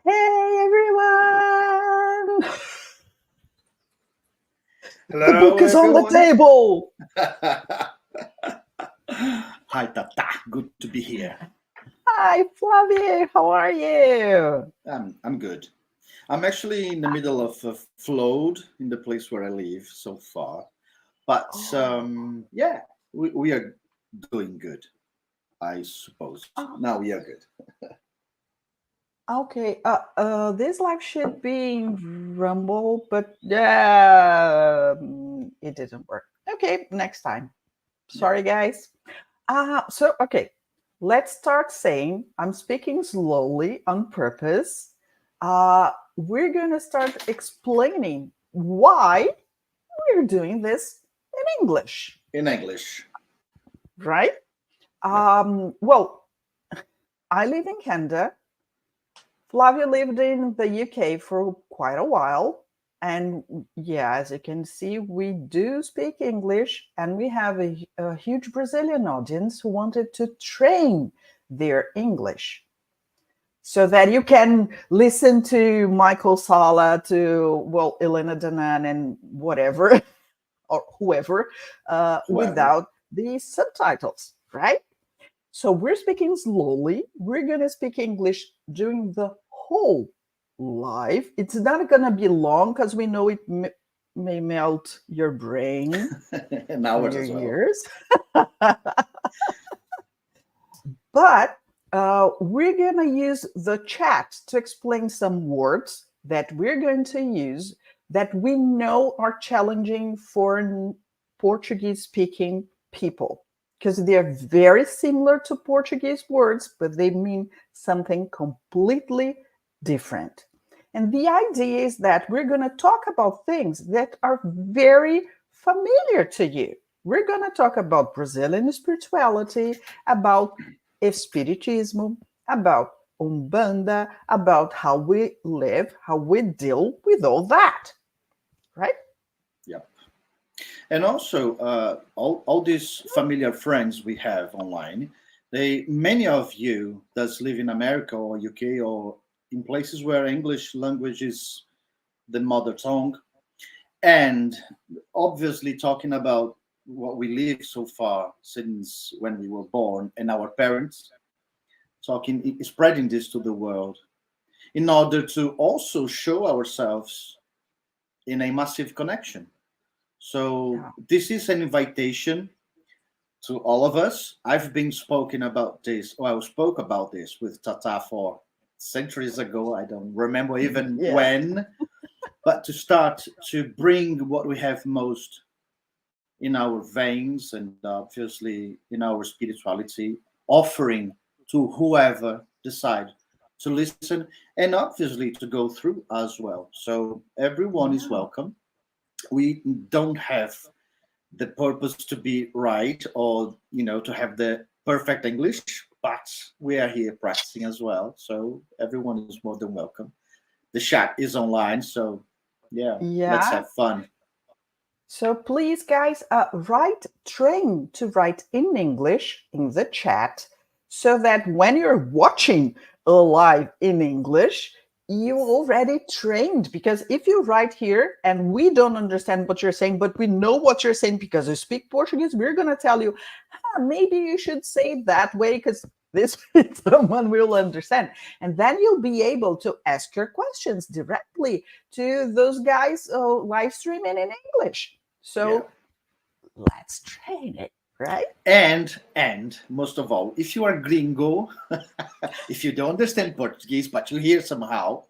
Hey everyone! The Hello, book is on the everyone. table. Hi, Tata. Good to be here. Hi Flavio, how are you? I'm good. I'm actually in the middle of a flood in the place where I live so far, but Oh, yeah, we are doing good. I suppose oh, now we are good. okay. This live should be in Rumble, but yeah, it didn't work. Okay, next time. Yeah. Sorry, guys. Okay, let's start saying I'm speaking slowly on purpose. We're gonna start explaining why we're doing this in English, In English. right? Yep. Well, I live in Canada. Flavia lived in the UK for quite a while. And yeah, as you can see, we do speak English, and we have a huge Brazilian audience who wanted to train their English so that you can listen to Michael Sala, to, well, Elena Danan, and whatever, or whoever, Whoever. without the subtitles, right? So we're speaking slowly. We're going to speak English during the whole live. It's not going to be long because we know it may melt your brain And or ours your as well. ears. But we're going to use the chat to explain some words that we're going to use that we know are challenging for Portuguese speaking people because they're very similar to Portuguese words, but they mean something completely different. And the idea is that we're going to talk about things that are very familiar to you. We're going to talk about Brazilian spirituality, about espiritismo, about Umbanda, about how we live, how we deal with all that, right? Yep. And also, all these familiar friends we have online, many of you that live in America or UK or in places where English language is the mother tongue, and obviously talking about what we live so far since when we were born and our parents talking, spreading this to the world in order to also show ourselves in a massive connection. So Yeah. this is an invitation to all of us. I've been spoken about this, or I spoke about this with Tata for centuries ago. I don't remember even Yeah. when, but to start to bring what we have most in our veins and obviously in our spirituality, offering to whoever decide to listen and obviously to go through as well. So everyone is Yeah. welcome. We don't have the purpose to be right or to have the perfect English, but we are here practicing as well. So everyone is more than welcome. The chat is online, so yeah, let's Yeah. have fun. So please, guys, train to write in English in the chat so that when you're watching a live in English, you already trained. Because if you write here and we don't understand what you're saying, but we know what you're saying because you speak Portuguese, we're going to tell you, maybe you should say it that way because this someone will understand. And then you'll be able to ask your questions directly to those guys live streaming in English. Yeah. So let's train it, right? And most of all, if you are gringo, if you don't understand Portuguese but you hear somehow,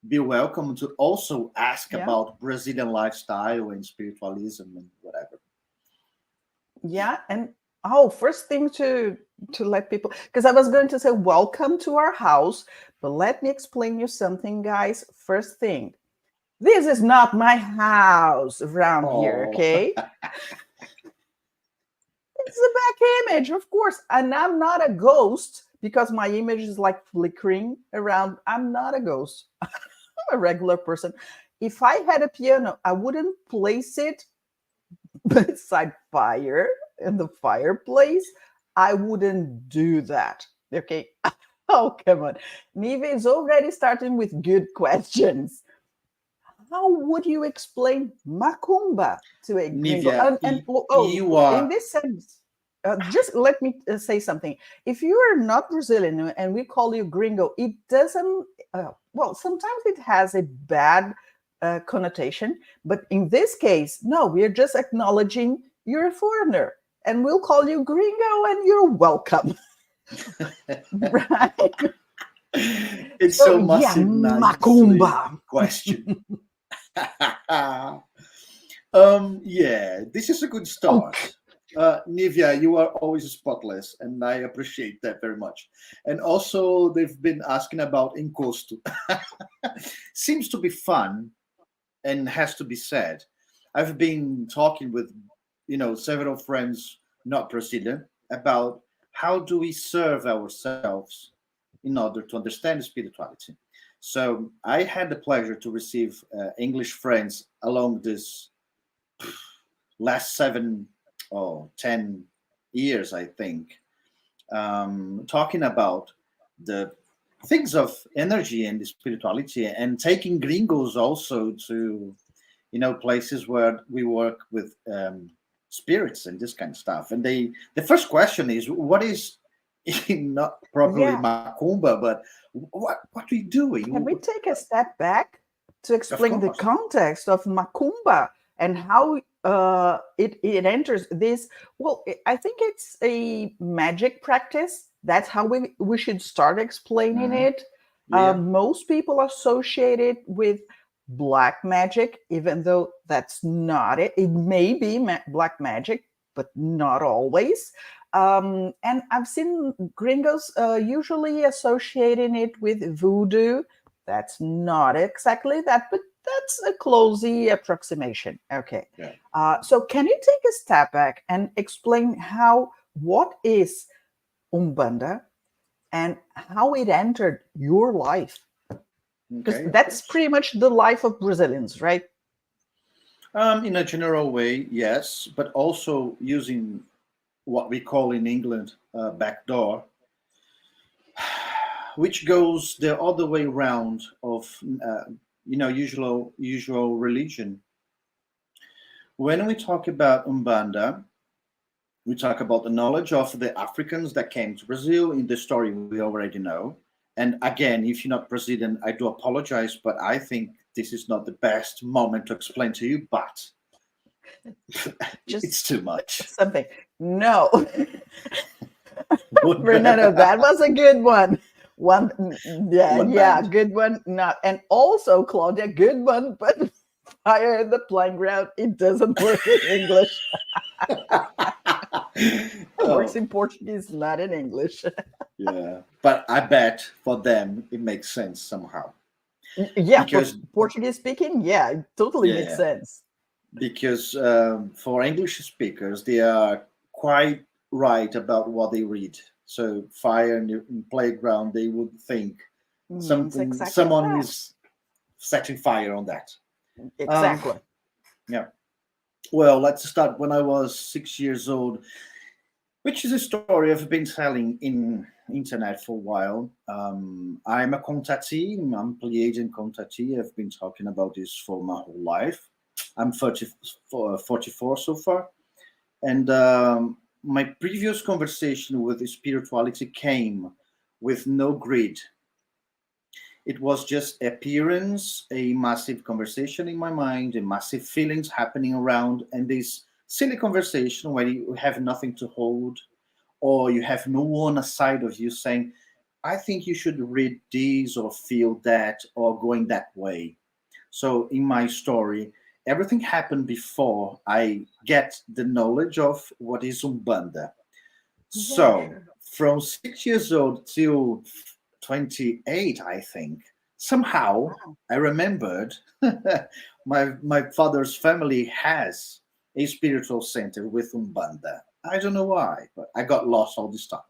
be welcome to also ask Yeah. about Brazilian lifestyle and spiritualism and whatever. Yeah. And first thing to let people, because I was going to say welcome to our house, but let me explain you something, guys. First thing, this is not my house around here, Oh, okay? It's a back image, of course. And I'm not a ghost because my image is like flickering around. I'm not a ghost. I'm a regular person. If I had a piano, I wouldn't place it beside fire in the fireplace. I wouldn't do that. Okay. Oh, come on. Nive is already starting with good questions. How would you explain macumba to a gringo? Nivea, you In are this sense, just let me say something. If you are not Brazilian and we call you gringo, it doesn't, well, sometimes it has a bad connotation, but in this case, no, we're just acknowledging you're a foreigner and we'll call you gringo and you're welcome. Right? it's So, so yeah, massive nicely macumba. question. Yeah, this is a good start. Okay. Nivea, you are always spotless, and I appreciate that very much. And also, they've been asking about encosto. Seems to be fun and has to be said. I've been talking with, several friends, not Brazilian, about how do we serve ourselves in order to understand spirituality. So I had the pleasure to receive English friends along this last 7 or 10 years, I think, talking about the things of energy and spirituality, and taking gringos also to, places where we work with spirits and this kind of stuff. And the first question is, what is not properly Yeah. macumba, but what are you Can we doing? take a step back to Of explain the course. context of macumba and how it enters this? Well, I think it's a magic practice. That's how we should start explaining Mhm. it. Yeah. Most people associate it with black magic, even though that's not it. It may be black magic, but not always. And I've seen gringos usually associating it with voodoo. That's not exactly that, but that's a closey approximation. Okay. Yeah. So can you take a step back and explain what is Umbanda and how it entered your life? Because Okay, of that's course. pretty much the life of Brazilians, right? In a general way, yes, but also using what we call in England backdoor, which goes the other way round of usual religion. When we talk about Umbanda, we talk about the knowledge of the Africans that came to Brazil in the story we already know. And again, if you're not Brazilian, I do apologize, but I think this is not the best moment to explain to you, but Just it's too much. something. No, Fernando, that was a good one. One, yeah, One yeah, band. good one. Not, and also Claudia, good one. But fire in the playground, it doesn't work in English. It works Oh, in Portuguese, not in English. yeah. But I bet for them it makes sense somehow. Yeah, for Because, Portuguese speaking, yeah, it totally makes yeah, sense. because for English speakers, they are quite right about what they read. So, fire in playground, they would think Means exactly someone that. is setting fire on that. Um, Exactly. yeah. Well, let's start when I was 6 years old, which is a story I've been telling in internet for a while. I'm a contactee. I'm Pleiadian contactee. I've been talking about this for my whole life. I'm 44 so far. And my previous conversation with spirituality came with no grid. It was just appearance, a massive conversation in my mind, and massive feelings happening around, and this silly conversation where you have nothing to hold, or you have no one aside of you saying, I think you should read this or feel that or going that way. So in my story, everything happened before I get the knowledge of what is Umbanda. Yeah, So sure. from 6 years old till 28, I think, somehow Wow. I remembered my father's family has a spiritual center with Umbanda. I don't know why, but I got lost all this time.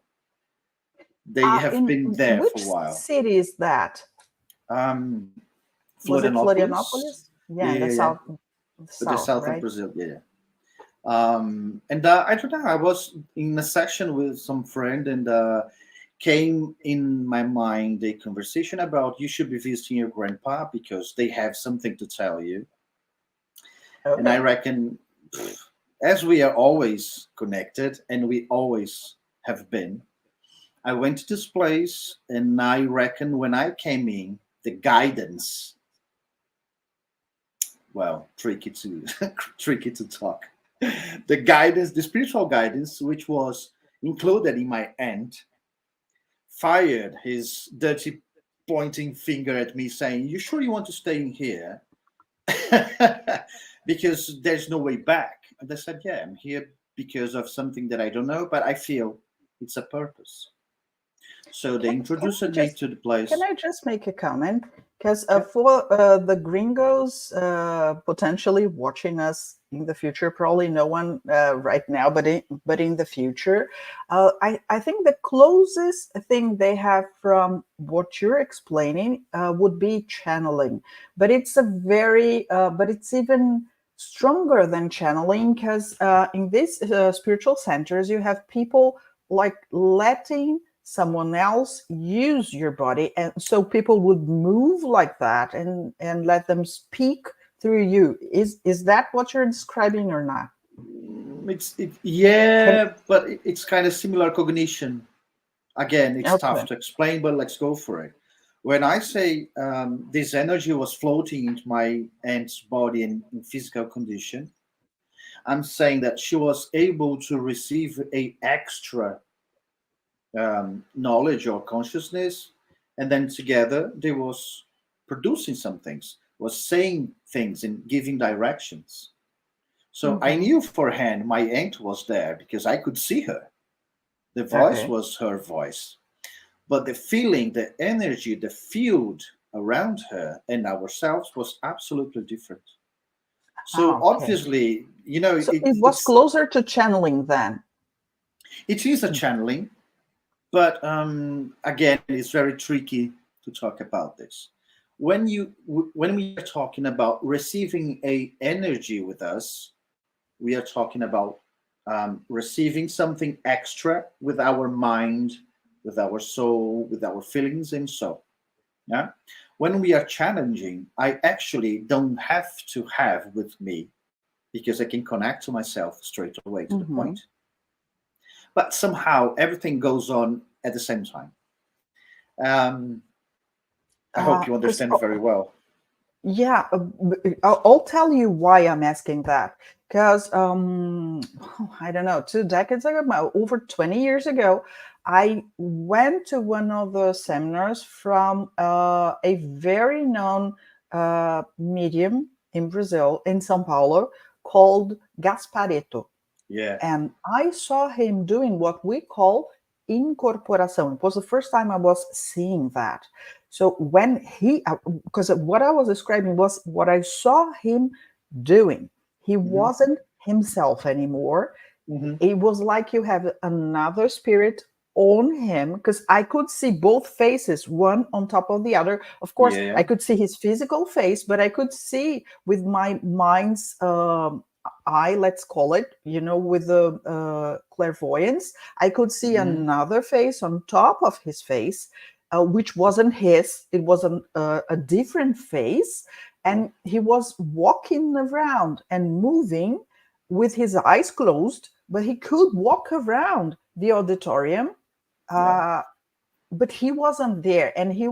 They have In been there for which a while. city is that? Um, Was it Florianopolis, Florianopolis? Yeah, yeah, in yeah, yeah, the but the south, south of right? Brazil, yeah. Yeah. And I don't know. I was in a session with some friend, and came in my mind a conversation about you should be visiting your grandpa because they have something to tell you. And I Okay. reckon, as we are always connected and we always have been, I went to this place, and I reckon when I came in, the guidance, well, tricky to tricky to talk. The guidance, the spiritual guidance, which was included in my aunt, fired his dirty pointing finger at me, saying, "You sure you want to stay in here?" Because there's no way back. And I said, "Yeah, I'm here because of something that I don't know, but I feel it's a purpose." So they Can introduced I me just to the place. make a comment? Because Yeah. for the gringos potentially watching us in the future, probably no one right now, but in the future, I think the closest thing they have from what you're explaining would be channeling, but it's a very but it's even stronger than channeling because in these spiritual centers you have people like letting someone else use your body, and so people would move like that and let them speak through you. Is that what you're describing or not? Can, Yeah, but it's kind of similar cognition. Again, it's tough okay. to explain, but let's go for it. When I say this energy was floating into my aunt's body in physical condition, I'm saying that she was able to receive a extra knowledge or consciousness, and then together they was producing some things, was saying things and giving directions. So I Hmm. knew forehand my aunt was there because I could see her. The voice Okay. was her voice, but the feeling, the energy, the field around her and ourselves was absolutely different. So Ah, okay. obviously, So it was closer to channeling then. it is a channeling, but again, it's very tricky to talk about this. When we are talking about receiving a energy with us, we are talking about receiving something extra with our mind, with our soul, with our feelings, and so. Yeah. When we are challenging, I actually don't have to have with me because I can connect to myself straight away to the point. Hmm. But somehow everything goes on at the same time. Um, I hope you Because understand very well. yeah, I'll tell you why I'm asking that. Because I don't know, 2 decades ago, over 20 years ago, I went to one of the seminars from a very known medium in Brazil, in São Paulo, called Gasparetto. Yeah. And I saw him doing what we call incorporação. It was the first time I was seeing that. So when because what I was describing was what I saw him doing. He Hmm. wasn't himself anymore. Hmm. It was like you have another spirit on him because I could see both faces, one on top of the other. Of course, I Yeah. could see his physical face, but I could see with my mind's eye, let's call it, with the clairvoyance, I could see Hmm. another face on top of his face, which wasn't his. It was a different face. And he was walking around and moving with his eyes closed, but he could walk around the auditorium. Yeah. Uh, but he wasn't there, and he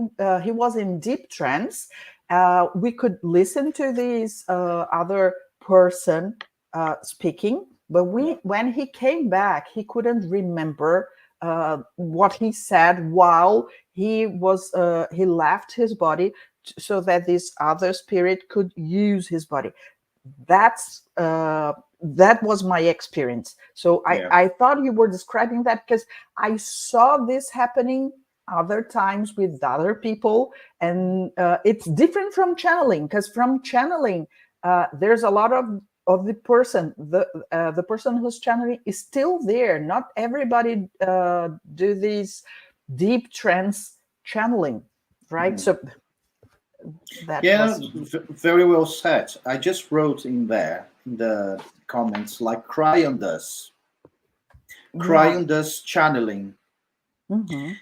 was in deep trance. We could listen to this other person speaking, but Yeah. when he came back, he couldn't remember what he said while he left his body, so that this other spirit could use his body. That was my experience. So Yeah. I thought you were describing that because I saw this happening other times with other people, and it's different from channeling, because from channeling there's a lot of the person who's channeling is still there. Not everybody do these deep trance channeling, right? Hmm. So that Yeah, was very well said. I just wrote in there in the comments like cry on this yeah. channeling. Hmm.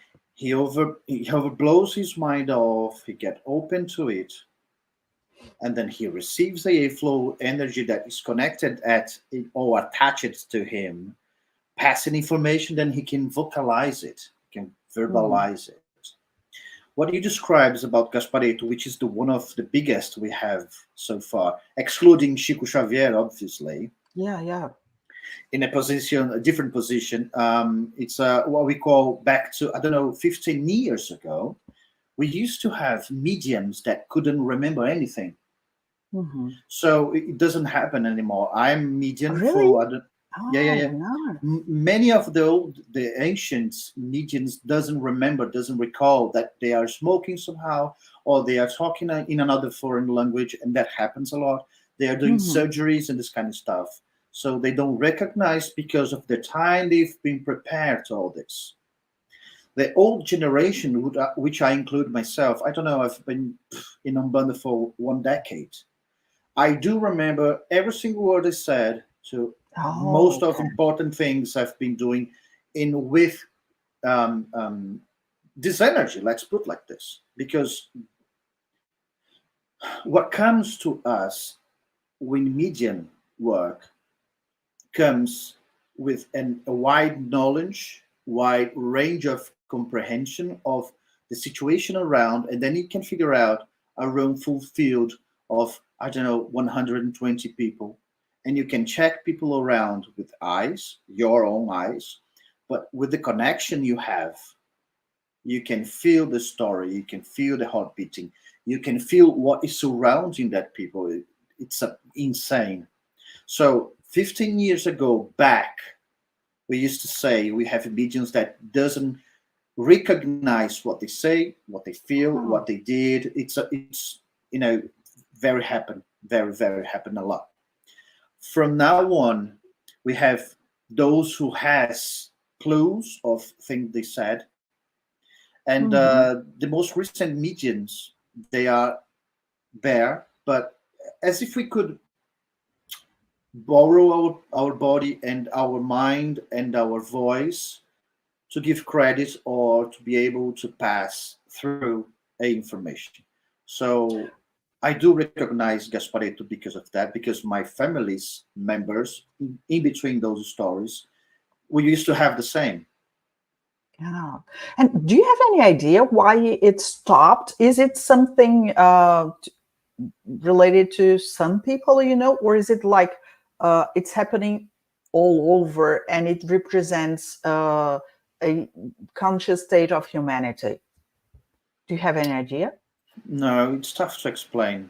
he overblows his mind off, he get open to it, and then he receives the flow energy that is connected at or attached to him, passing information, then he can vocalize it, he can Mhm. verbalize it. What you described is about Gasparetto, which is the one of the biggest we have so far, excluding Chico Xavier, obviously, Yeah, yeah. in a different position. It's what we call back to, I don't know, 15 years ago. We used to have mediums that couldn't remember anything. Mhm. So it doesn't happen anymore. I'm medium Really? for, I don't, yeah, yeah, Oh, yeah. no. Many of the ancient mediums doesn't remember, doesn't recall that they are smoking somehow, or they are talking in another foreign language, and that happens a lot. They are doing Mhm. surgeries and this kind of stuff. So they don't recognize because of the time they've been prepared to all this. The old generation, which I include myself, I don't know, I've been in Umbanda for 1 decade. I do remember every single word I said to Oh, most of okay. important things I've been doing in with um, um, this energy. Let's put like this, because what comes to us when medium work comes with a wide knowledge, wide range of comprehension of the situation around, and then you can figure out a room fulfilled of, I don't know, 120 people, and you can check people around with eyes, your own eyes, but with the connection you have, you can feel the story, you can feel the heart beating, you can feel what is surrounding that people. It's insane. So 15 years ago back, we used to say we have mediums that doesn't recognize what they say, what they feel, what Oh. they did. It's very happen, very happen a lot. From now on, we have those who has clues of things they said, and Mhm. the most recent mediums, they are there, but as if we could borrow our body and our mind and our voice to give credit or to be able to pass through a information. So I do recognize Gasparetto because of that, because my family's members, in between those stories, we used to have the same. Yeah. And do you have any idea why it stopped? Is it something related to some people, or is it like it's happening all over and it represents a conscious state of humanity? Do you have any idea? No, it's tough to explain.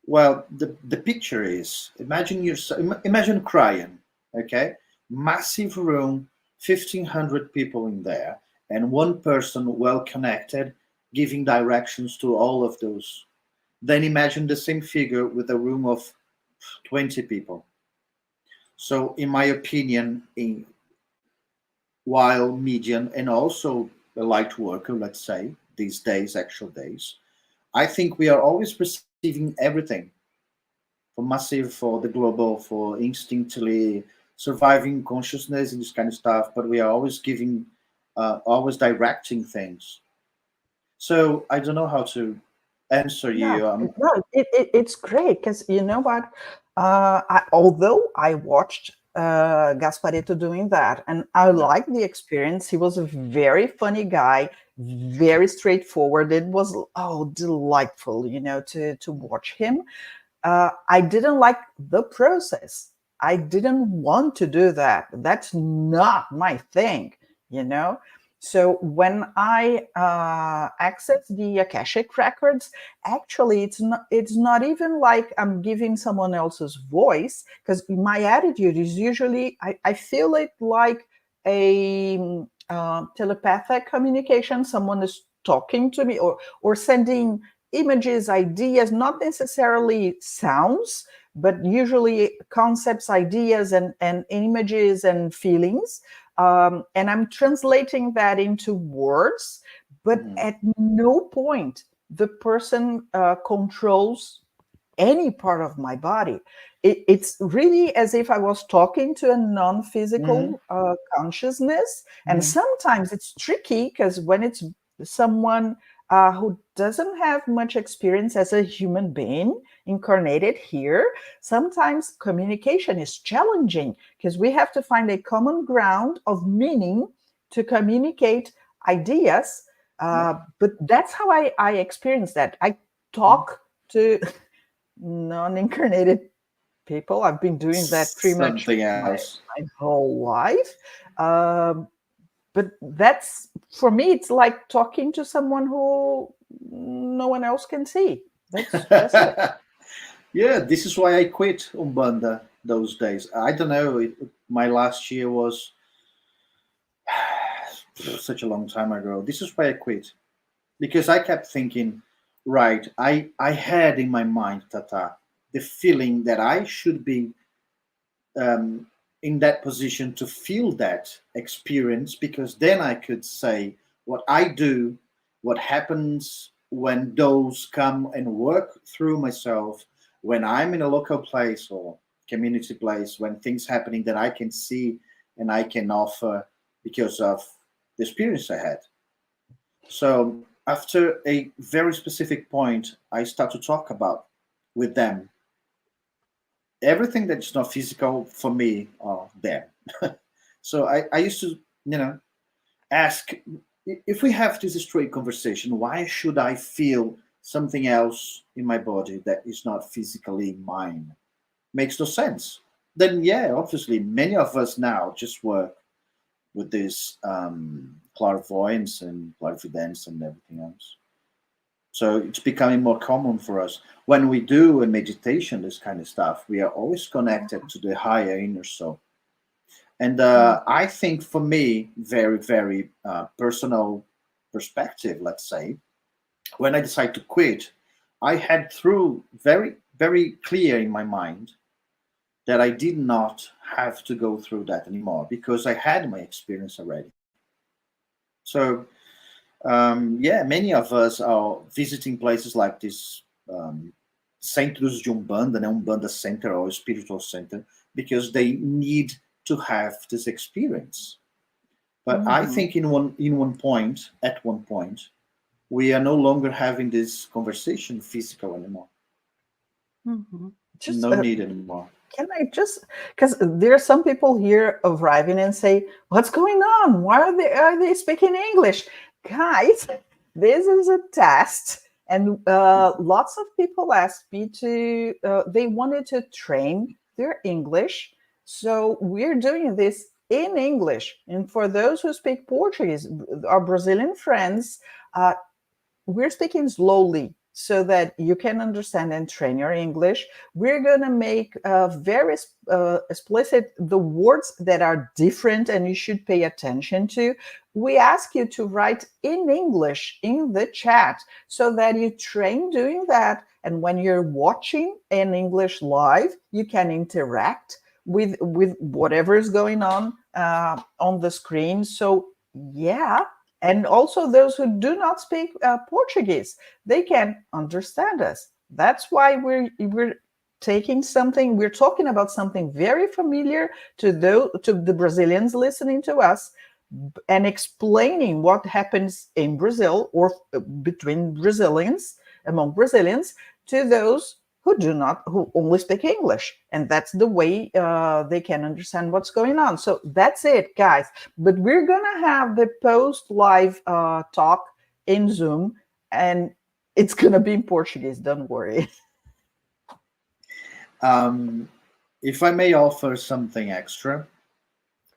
Well, the picture is, imagine crying, okay? Massive room, 1,500 people in there, and one person well connected giving directions to all of those. Then imagine the same figure with a room of 20 people. So, in my opinion, while medium and also a light worker, let's say, these days, actual days, I think we are always perceiving everything for massive, for the global, for instinctively surviving consciousness and this kind of stuff. But we are always giving, always directing things. So I don't know how to answer Yeah, you. no, it's great because you know what? Although I watched Gasparetto doing that, and I Yeah. liked the experience, he was a very funny guy, very straightforward. It was delightful, to watch him. I didn't like the process. I didn't want to do that. That's not my thing. So when I access the Akashic records, actually, it's not even like I'm giving someone else's voice, because my attitude is usually I feel it like a telepathic communication. Someone is talking to me, or sending images, ideas, not necessarily sounds, but usually concepts, ideas, and images and feelings. And I'm translating that into words, but Mhm. at no point the person controls any part of my body. It's really as if I was talking to a Mhm. non-physical consciousness. And Mhm. sometimes it's tricky because when it's someone who doesn't have much experience as a human being incarnated here, sometimes communication is challenging because we have to find a common ground of meaning to communicate ideas. Yeah. But that's how I experience that. I Mhm. talk to non-incarnated people. I've been doing that pretty much Something my, else. my whole life. Um, but that's, for me, it's like talking to someone who no one else can see. That's it. Yeah, this is why I quit Umbanda those days. I don't know. My last year was such a long time ago. This is why I quit because I kept thinking, right? I had in my mind, Tata, the feeling that I should be um, in that position to feel that experience because then I could say what I do, what happens when those come and work through myself, when I'm in a local place or community place, when things happening that I can see and I can offer because of the experience I had. So after a very specific point, I start to talk about with them everything that's not physical for me are there. So I used to, ask if we have this straight conversation, why should I feel something else in my body that is not physically mine? Makes no sense. Then, yeah, obviously, many of us now just work with this clairvoyance and clairvidence and everything else. So it's becoming more common for us. When we do a meditation, this kind of stuff, we are always connected to the higher inner soul. And I think for me, very, very personal perspective, let's say, when I decided to quit, I had through very, very clear in my mind that I did not have to go through that anymore because I had my experience already. So yeah, many of us are visiting places like this centros de Umbanda, né? Umbanda Center or Spiritual Center, because they need to have this experience. But I Mhm, think at one point, we are no longer having this conversation physical anymore. mhm. Just No need anymore. can I just, because there are some people here arriving and say, "What's going on? Why are they speaking English?" Guys, this is a test, and lots of people asked me to. They wanted to train their English, so we're doing this in English. And for those who speak Portuguese, our Brazilian friends, uh, we're speaking slowly so that you can understand and train your English. We're going to make very explicit the words that are different and you should pay attention to. We ask you to write in English in the chat so that you train doing that. And when you're watching an English live, you can interact with whatever is going on the screen. So yeah, and also those who do not speak Portuguese, they can understand us. That's why we're taking something. We're talking about something very familiar to the Brazilians listening to us, and explaining what happens in Brazil or between Brazilians, among Brazilians, to those who only speak English, and that's the way they can understand what's going on. So that's it, guys. But we're gonna have the post live talk in Zoom, and it's gonna be in Portuguese. Don't worry. Um, if I may offer something extra,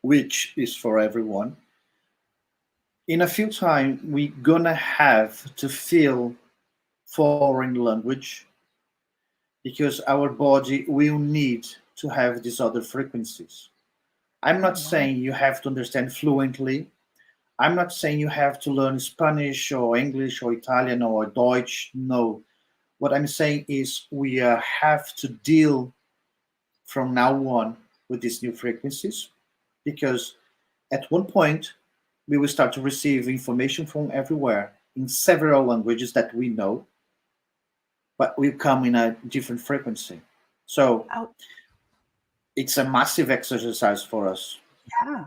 which is for everyone, in a few time we're gonna have to feel foreign language because our body will need to have these other frequencies. I'm Oh, not wow. saying you have to understand fluently. I'm not saying you have to learn Spanish or English or Italian or Deutsch. No. What I'm saying is we have to deal from now on with these new frequencies because at one point we will start to receive information from everywhere in several languages that we know. but we come in a different frequency. So Oh, it's a massive exercise for us, yeah,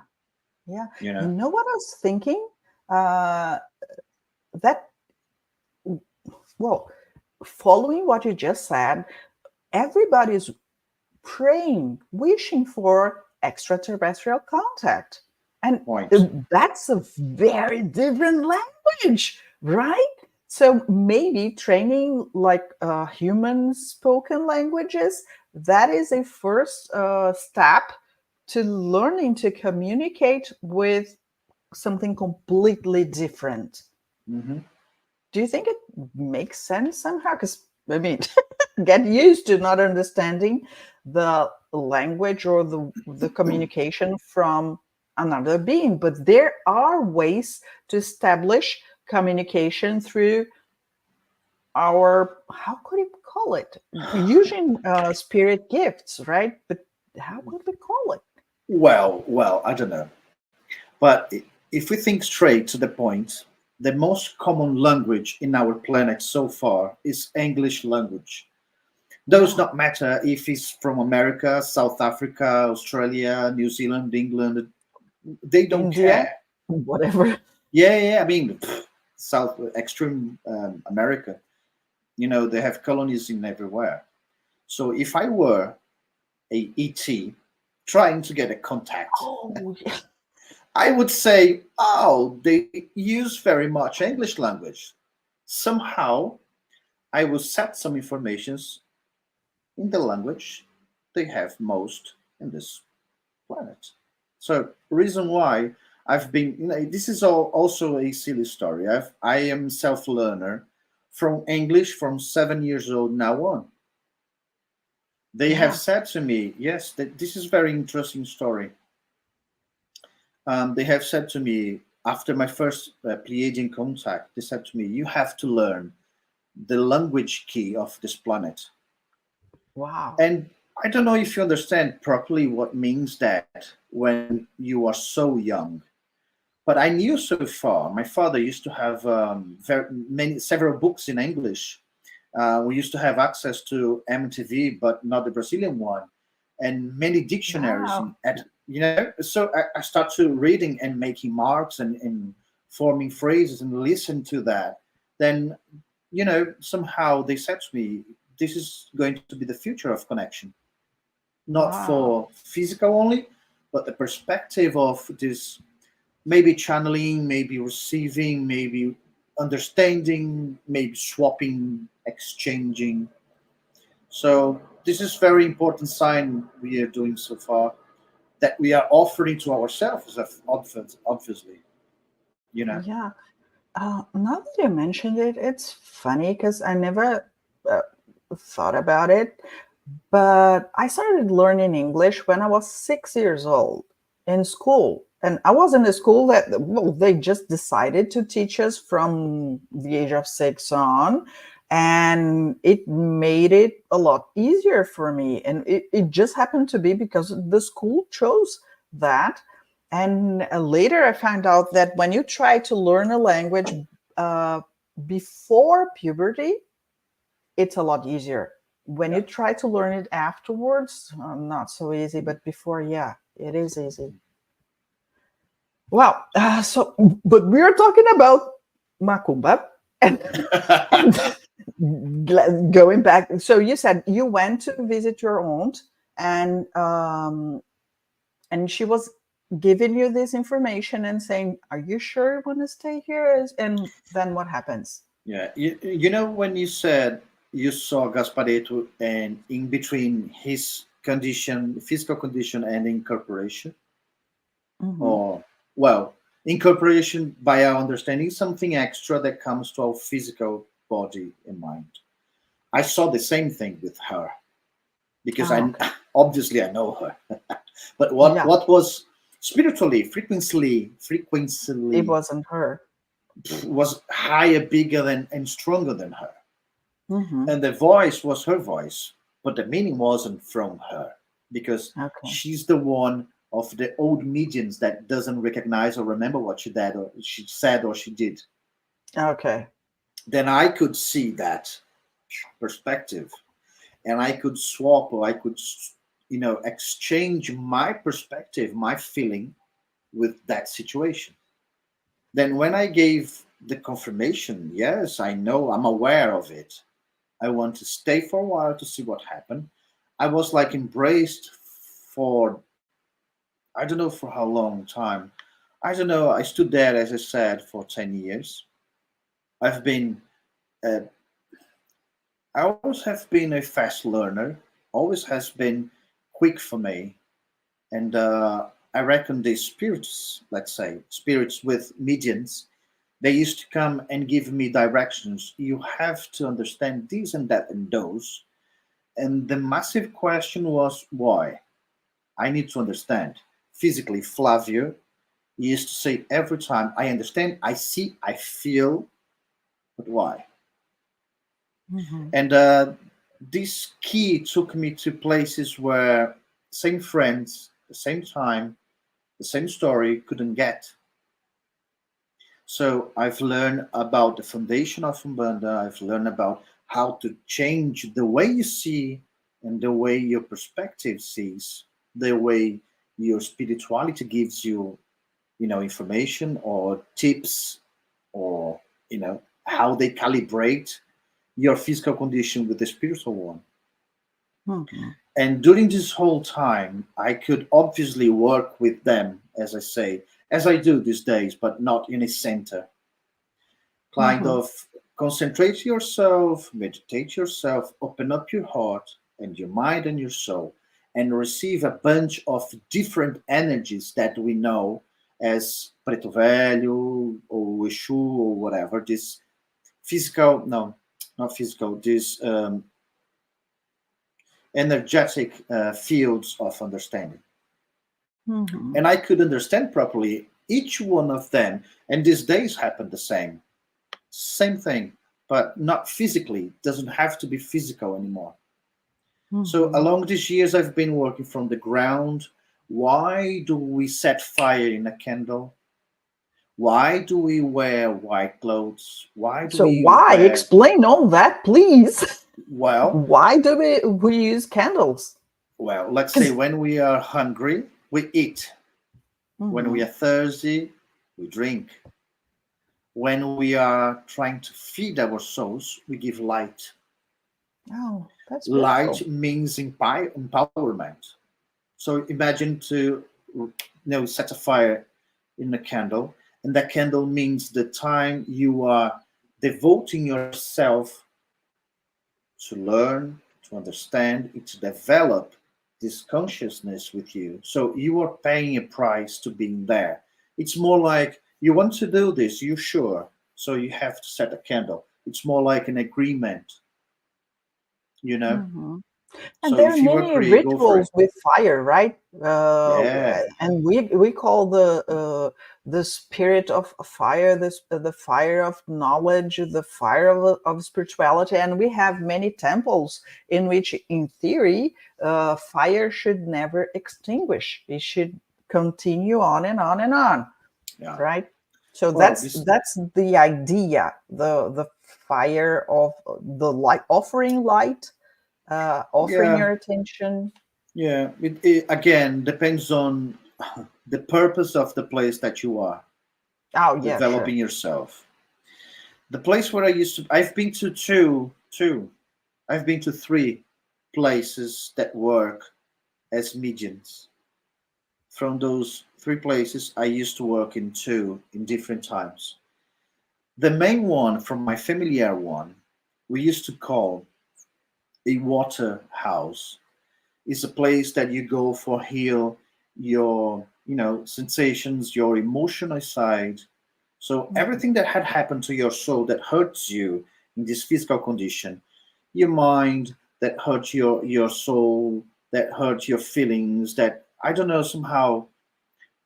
yeah. you You know. know what I was thinking? Uh, that well, following what you just said, everybody's praying, wishing for extraterrestrial contact. And Point. that's a very different language, right? So maybe training like human spoken languages, that is a first step to learning to communicate with something completely different. Hmm. Do you think it makes sense somehow? Because I mean, get used to not understanding the language or the communication from another being, but there are ways to establish communication through our, how could we call it, using spirit gifts, right? But how could we call it? Well, I don't know. But if we think straight to the point, the most common language in our planet so far is English language. Does Yeah, not matter if it's from America, South Africa, Australia, New Zealand, England, they don't India, care. whatever. Yeah. I mean, South extreme America, they have colonies in everywhere. So if I were a ET trying to get a contact, Oh, yeah. I would say, oh, they use very much English language. Somehow, I will set some informations in the language they have most in this planet. So, reason why I've been, this is also a silly story. I am self-learner from English from 7 years old now on. They have Yeah. said to me, yes, that this is very interesting story. They have said to me after my first Pleiadian contact, they said to me, you have to learn the language key of this planet. Wow. And I don't know if you understand properly what means that when you are so young. But I knew so far. My father used to have several books in English. We used to have access to MTV, but not the Brazilian one, and many dictionaries. Wow. So I start to reading and making marks and forming phrases and listen to that. Then, somehow they said to me, "This is going to be the future of connection, not Wow. for physical only, but the perspective of this." Maybe channeling, maybe receiving, maybe understanding, maybe swapping, exchanging. So this is very important sign we are doing so far, that we are offering to ourselves, obviously, you know. Yeah. Now that you mentioned it, it's funny because I never uh, thought about it. But I started learning English when I was 6 years old in school. And I was in a school that, well, they just decided to teach us from the age of 6 on. And it made it a lot easier for me. And it just happened to be because the school chose that. And later I found out that when you try to learn a language uh, before puberty, it's a lot easier. When you Yeah. try to learn it afterwards, not so easy, but before, yeah, it is easy. Well, but we're talking about Macumba and, and going back. So you said you went to visit your aunt, and she was giving you this information and saying, "Are you sure you want to stay here?" And then what happens? Yeah, you know when you said you saw Gasparetto and in between his condition, physical condition, and incorporation, Hmm. or well, incorporation by our understanding is something extra that comes to our physical body and mind. I saw the same thing with her because Oh, I okay. obviously I know her, but what Yeah, what was spiritually, it frequently wasn't her. was higher, bigger than and stronger than her, Hmm. and the voice was her voice, but the meaning wasn't from her because Okay. she's the one of the old mediums that doesn't recognize or remember what she said or she did. Okay. Then I could see that perspective, and I could swap, or I could, exchange my perspective, my feeling with that situation. Then when I gave the confirmation, yes, I know, I'm aware of it, I want to stay for a while to see what happened, I was like embraced for, I don't know for how long time. I don't know. I stood there, as I said, for 10 years. I've been, uh, I always have been a fast learner, always has been quick for me. And I reckon the spirits, let's say, spirits with medians, they used to come and give me directions. You have to understand this and that and those. And the massive question was why? I need to understand. Physically, Flavio, he used to say every time, I understand, I see, I feel, but why? Mhm. And this key took me to places where same friends, the same time, the same story couldn't get. So I've learned about the foundation of Umbanda. I've learned about how to change the way you see and the way your perspective sees, the way your spirituality gives you, information or tips, or how they calibrate your physical condition with the spiritual one. Mhm. And during this whole time, I could obviously work with them, as I say, as I do these days, but not in a center. Kind Mhm. of concentrate yourself, meditate yourself, open up your heart and your mind and your soul, and receive a bunch of different energies that we know as Preto Velho or Exu or whatever. This physical, no, not physical, this energetic fields of understanding. Mhm. And I could understand properly each one of them. And these days happen the same thing, but not physically. Doesn't have to be physical anymore. So Mhm. along these years, I've been working from the ground. Why do we set fire in a candle? Why do we wear white clothes? Why do So we why wear, explain all that, please? well, Why do we use candles? let's say Because when we are hungry, we eat. When we are thirsty, we drink. When we are trying to feed our souls, we give light. oh, that's beautiful. Light means empowerment. So imagine to set a fire in a candle, and that candle means the time you are devoting yourself to learn, to understand, and to develop this consciousness with you. So you are paying a price to being there. It's more like you want to do this, you sure? So you have to set a candle. It's more like an agreement, you know? Mhm. And So there are if you many agree, go for rituals it. with fire, right? Yeah. And we call the spirit of fire, this the fire of knowledge, the fire of spirituality, and we have many temples in which, in theory, fire should never extinguish. It should continue on and on and on, Yeah. right? So Well, this, that's the idea, the fire of the light, offering light, offering yeah, your attention. yeah. It again depends on the purpose of the place that you are Oh, yeah, sure. developing yourself. The place where I used to, I've been to two, I've been to three places that work as mediums. From those three places, I used to work in two in different times. The main one, from my familiar one, we used to call a water house. It's a place that you go for heal your, sensations, your emotional side. So Mhm. everything that had happened to your soul that hurts you in this physical condition, your mind that hurts your soul, that hurts your feelings, that I don't know somehow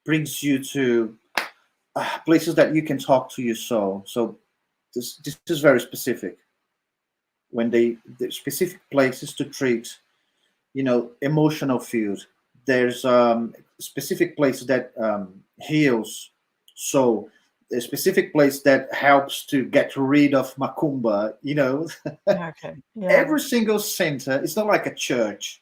brings you to places that you can talk to your soul. So this is very specific. When the specific places to treat, emotional field. There's specific place that heals soul. a specific place that helps to get rid of macumba. Okay. Yeah. Every single center. It's not like a church.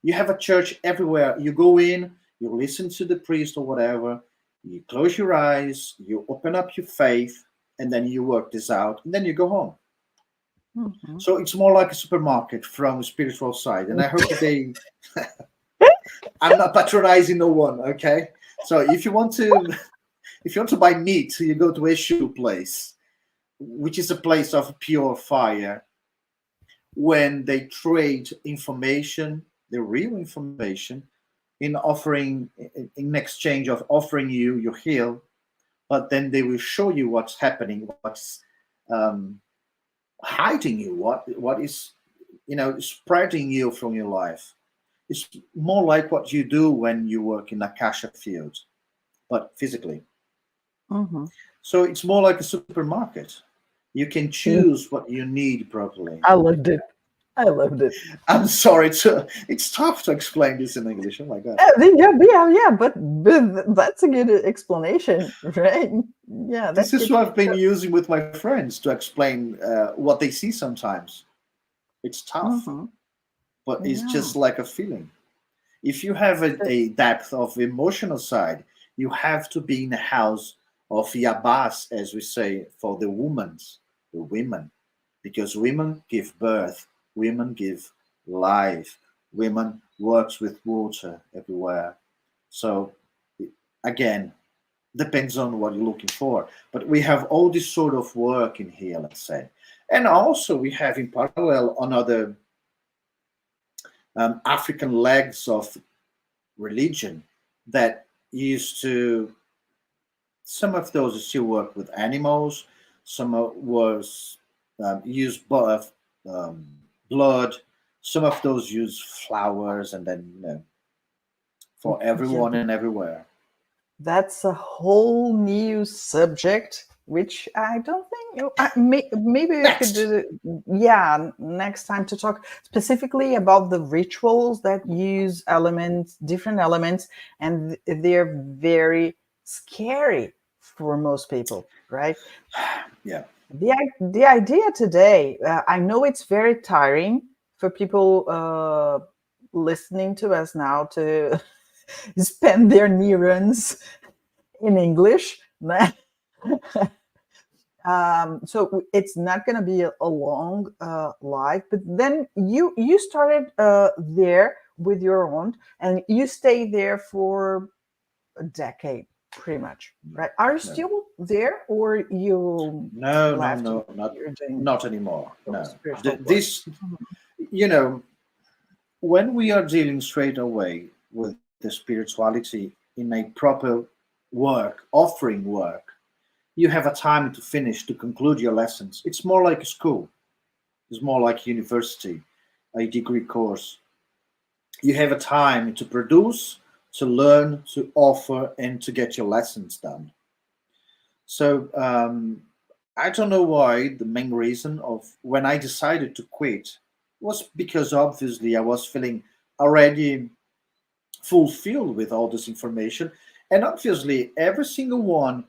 You have a church everywhere. You go in, you listen to the priest or whatever, you close your eyes, you open up your faith, and then you work this out, and then you go home. Mhm. So it's more like a supermarket from a spiritual side. And I hope they, I'm not patronizing no one, okay? So if you want to buy meat, you go to a shoe place, which is a place of pure fire, when they trade information, the real information, in exchange of offering you your heal, but then they will show you what's happening, what's um, hiding you, what is spreading you from your life. It's more like what you do when you work in a Akasha field, but physically. Mhm. So it's more like a supermarket. You can Mm. choose what you need properly. I loved it. I loved it. I'm sorry to. It's tough to explain this in English. Oh my god. Yeah, yeah, yeah, but that's a good explanation, right? Yeah, This that is gives what you. I've been using with my friends to explain what they see sometimes. It's tough, Mhm. but it's Yeah. just like a feeling. If you have a depth of emotional side, you have to be in a house of yabas, as we say, for the women, because women give birth, women give life, women works with water everywhere. So again, depends on what you're looking for. But we have all this sort of work in here, let's say. And also we have in parallel another African legs of religion that used to, some of those still work with animals, some was use blood, some of those use flowers, and then for Yeah, everyone and everywhere. that's a whole new subject, which I don't think maybe we could Next. do yeah, next time to talk specifically about the rituals that use elements, different elements, and they're very scary for most people, right? Yeah. The idea today, I know it's very tiring for people listening to us now to spend their neurons in English. So it's not going to be a long live, but then you started there with your own, and you stayed there for a decade, pretty much, right? Are you No. still there, or you No, no, left and no, not you're doing not anymore. your No, spiritual work? this, you know, when we are dealing straight away with the spirituality in a proper work, offering work, you have a time to finish to conclude your lessons. It's more like a school. It's more like university, a degree course. You have a time to produce, to learn, to offer, and to get your lessons done. So I don't know why the main reason of when I decided to quit was because obviously I was feeling already fulfilled with all this information. And obviously, every single one,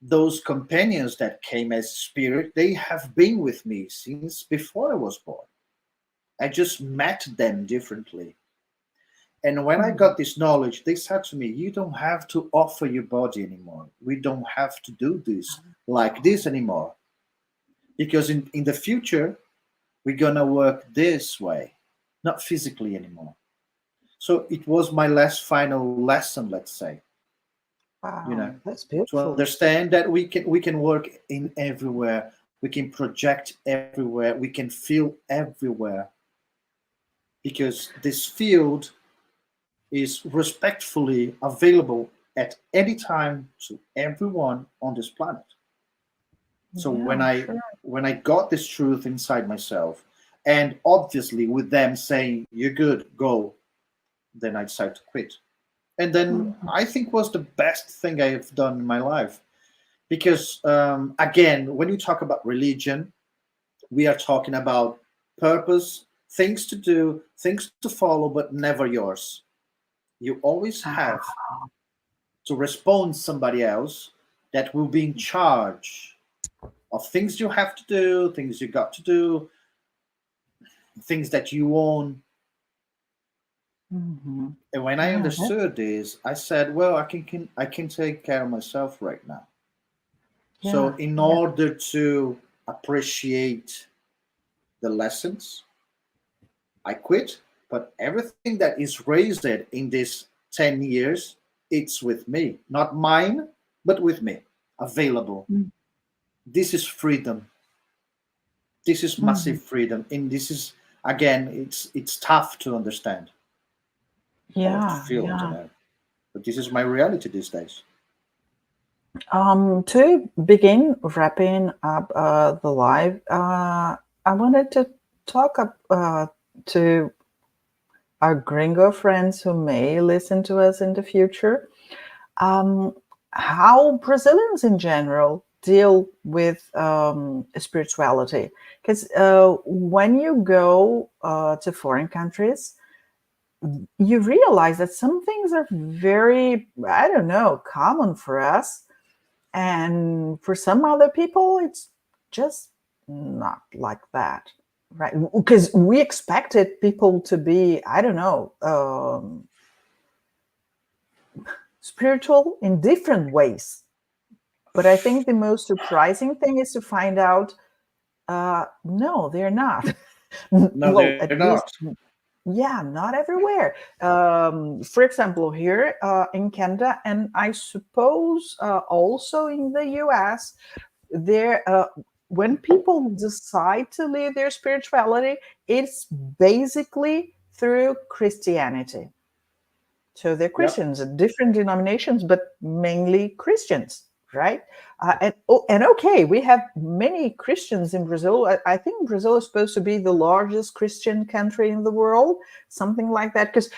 those companions that came as spirit, they have been with me since before I was born. I just met them differently. And when I Mhm. got this knowledge, they said to me, "You don't have to offer your body anymore. We don't have to do this like this anymore. Because in the future, we're going to work this way, not physically anymore." So it was my last final lesson, let's say, you know, Wow, that's to beautiful. understand that we can work in everywhere, we can project everywhere, we can feel everywhere, because this field is respectfully available at any time to everyone on this planet. So when Yeah, i sure. when i got this truth inside myself, and obviously with them saying you're good, go, then I decided to quit. And then Mhm. I think was the best thing I have done in my life, because again, when you talk about religion, we are talking about purpose, things to do, things to follow, but never yours. You always have to respond somebody else, that will be in charge of things you have to do, things you got to do, things that you own. Mhm. And when I Yeah, that's understood this, I said, well, I can take care of myself right now. So yeah, in yeah. order to appreciate the lessons, I quit. But everything that is raised in these 10 years, it's with me. Not mine, but with me. Available. Mm. This is freedom. This is Mhm. massive freedom. And this is, again, it's tough to understand or to Yeah, feel, I don't yeah. know. But this is my reality these days. To begin wrapping up the live, I wanted to talk to our gringo friends who may listen to us in the future, um, how Brazilians in general deal with spirituality. Because when you go to foreign countries, you realize that some things are very, I don't know, common for us. And for some other people, it's just not like that. Right? Because we expected people to be, I don't know, spiritual in different ways. But I think the most surprising thing is to find out no, they're not. No, Well, they're at not. least, yeah, not everywhere. For example, here in Canada, and I suppose also in the US, there when people decide to live their spirituality, it's basically through Christianity. So they're Yep. Christians, different denominations, but mainly Christians, right? And okay, we have many Christians in Brazil. I think Brazil is supposed to be the largest Christian country in the world, something like that, because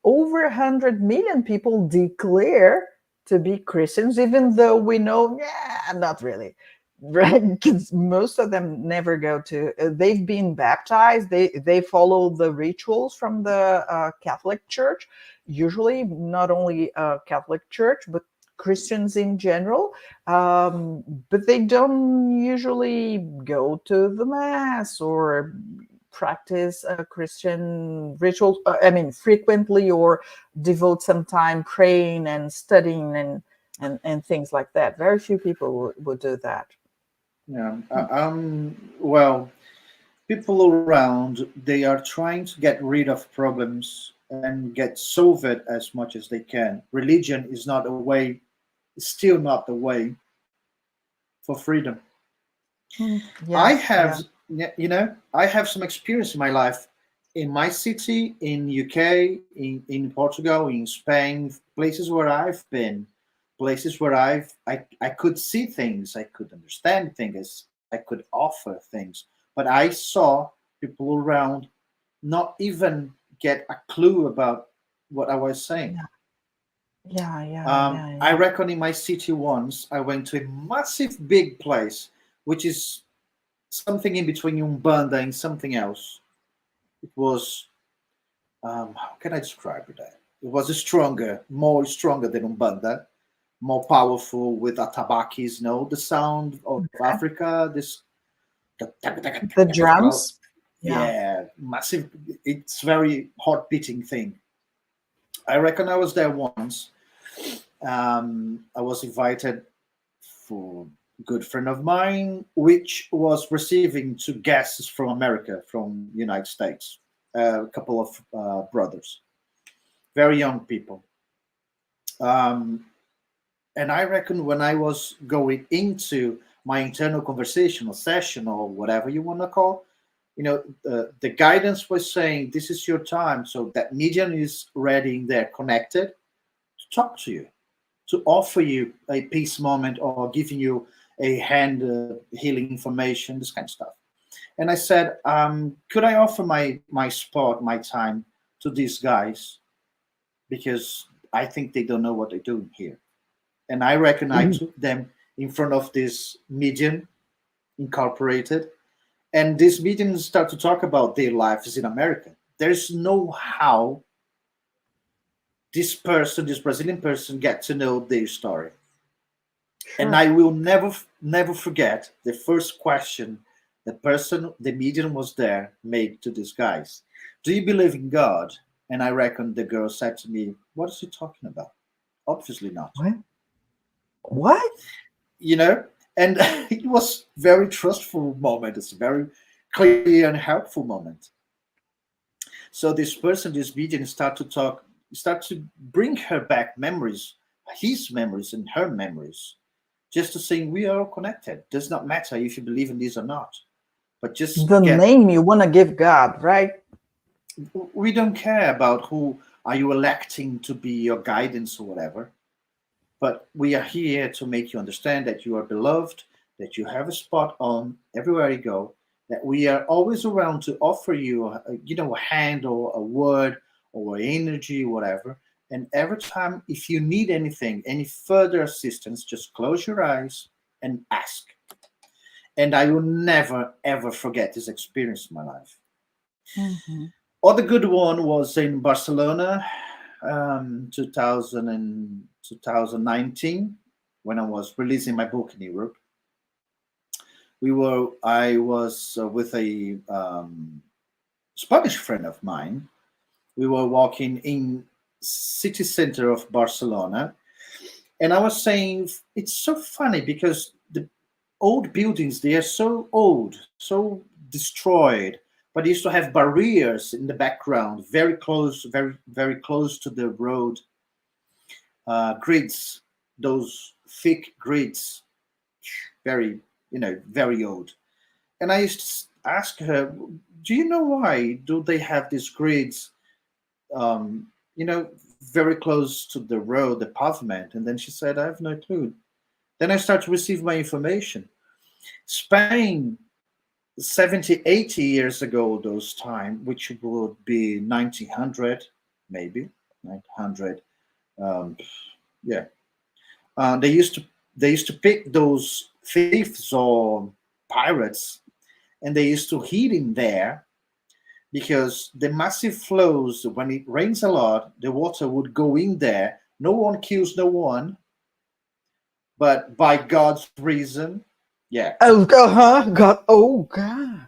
over 100 million people declare to be Christians, even though we know, yeah, not really, right? Because most of them never go to. They've been baptized. They follow the rituals from the Catholic Church, usually not only Catholic Church, but Christians in general. But they don't usually go to the mass or practice Christian rituals. I mean, frequently, or devote some time praying and studying and things like that. Very few people would do that. Yeah. Well, people around, they are trying to get rid of problems and get solve it as much as they can. Religion is not a way, still not the way for freedom. Mm, I yeah, have, yeah. I have some experience in my life, in my city, in UK, in Portugal, in Spain, places where I've been, places where I could see things, I could understand things, I could offer things, but I saw people around not even get a clue about what I was saying. Yeah, yeah, yeah, yeah, I yeah. reckon in my city once I went to a massive big place, which is something in between Umbanda and something else. It was, how can I describe it? It was stronger, more stronger than Umbanda, more powerful with atabakis, the sound of Okay. Africa, this, The drums. Yeah. yeah, massive, it's very heart beating thing. I reckon I was there once. I was invited for a good friend of mine, which was receiving two guests from America, from United States, a couple of brothers, very young people. Um, and I reckon when I was going into my internal conversational session or whatever you want to call, the guidance was saying, this is your time. So that medium is ready in there, connected to talk to you, to offer you a peace moment or giving you a hand healing information, this kind of stuff. And I said, could I offer my spot, my time to these guys, because I think they don't know what they're doing here. And I reckon I Mhm. took them in front of this medium incorporated, and this medium start to talk about their lives in America. There's no how this person, this Brazilian person, get to know their story. And Sure. I will never forget the first question the medium was there, made to this guys. Do you believe in God? And I reckon the girl said to me, what is he talking about? Obviously not. What? What? You know? And it was very trustful moment. It's a very clear and helpful moment. So this person, this medium, start to bring her back memories, his memories and her memories, just to say we are all connected. Does not matter if you believe in this or not, but just The get. name you want to give God, right? We don't care about who are you electing to be your guidance or whatever, but we are here to make you understand that you are beloved, that you have a spot on everywhere you go, that we are always around to offer you, a hand or a word or energy, whatever. And every time, if you need anything, any further assistance, just close your eyes and ask. And I will never ever forget this experience in my life. Mm-hmm. Other good one was in Barcelona, 2000 and 2019, when I was releasing my book in Europe. I was with a Spanish friend of mine. We were walking in city center of Barcelona, and I was saying it's so funny because the old buildings, they are so old, so destroyed, but they used to have barriers in the background, very close, very close to the road, grids, those thick grids, very, very old. And I used to ask her, do you know why do they have these grids, um, you know, very close to the road, the pavement? And then she said, I have no clue. Then I start to receive my information. Spain, 70, 80 years ago, those time, which would be 1900, maybe 900. Um, yeah, they used to pick those thieves or pirates, and they used to hid in there because the massive flows. When it rains a lot, the water would go in there. No one kills no one, but by God's reason, yeah, Oh, God. Oh, God.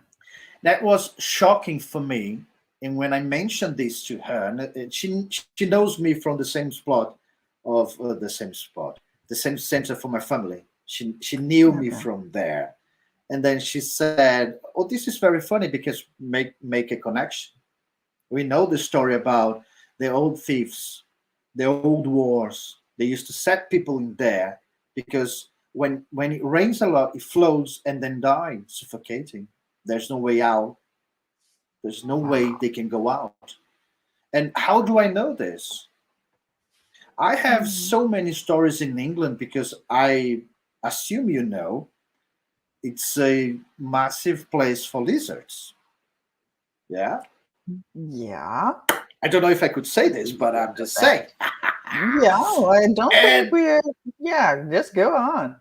that was shocking for me. And when I mentioned this to her, and she knows me from the same spot of the same center for my family. She knew me Okay. from there, and then she said, "Oh, this is very funny because make a connection. We know the story about the old thieves, the old wars. They used to set people in there because when it rains a lot, it flows and then die, suffocating. There's no way out. There's no way Wow. they can go out. And how do I know this? I have Mhm. so many stories in England because I assume you know it's a massive place for lizards. Yeah. Yeah. I don't know if I could say this, but I'm just That, saying. yeah. I don't think And we're. Yeah. Just go on.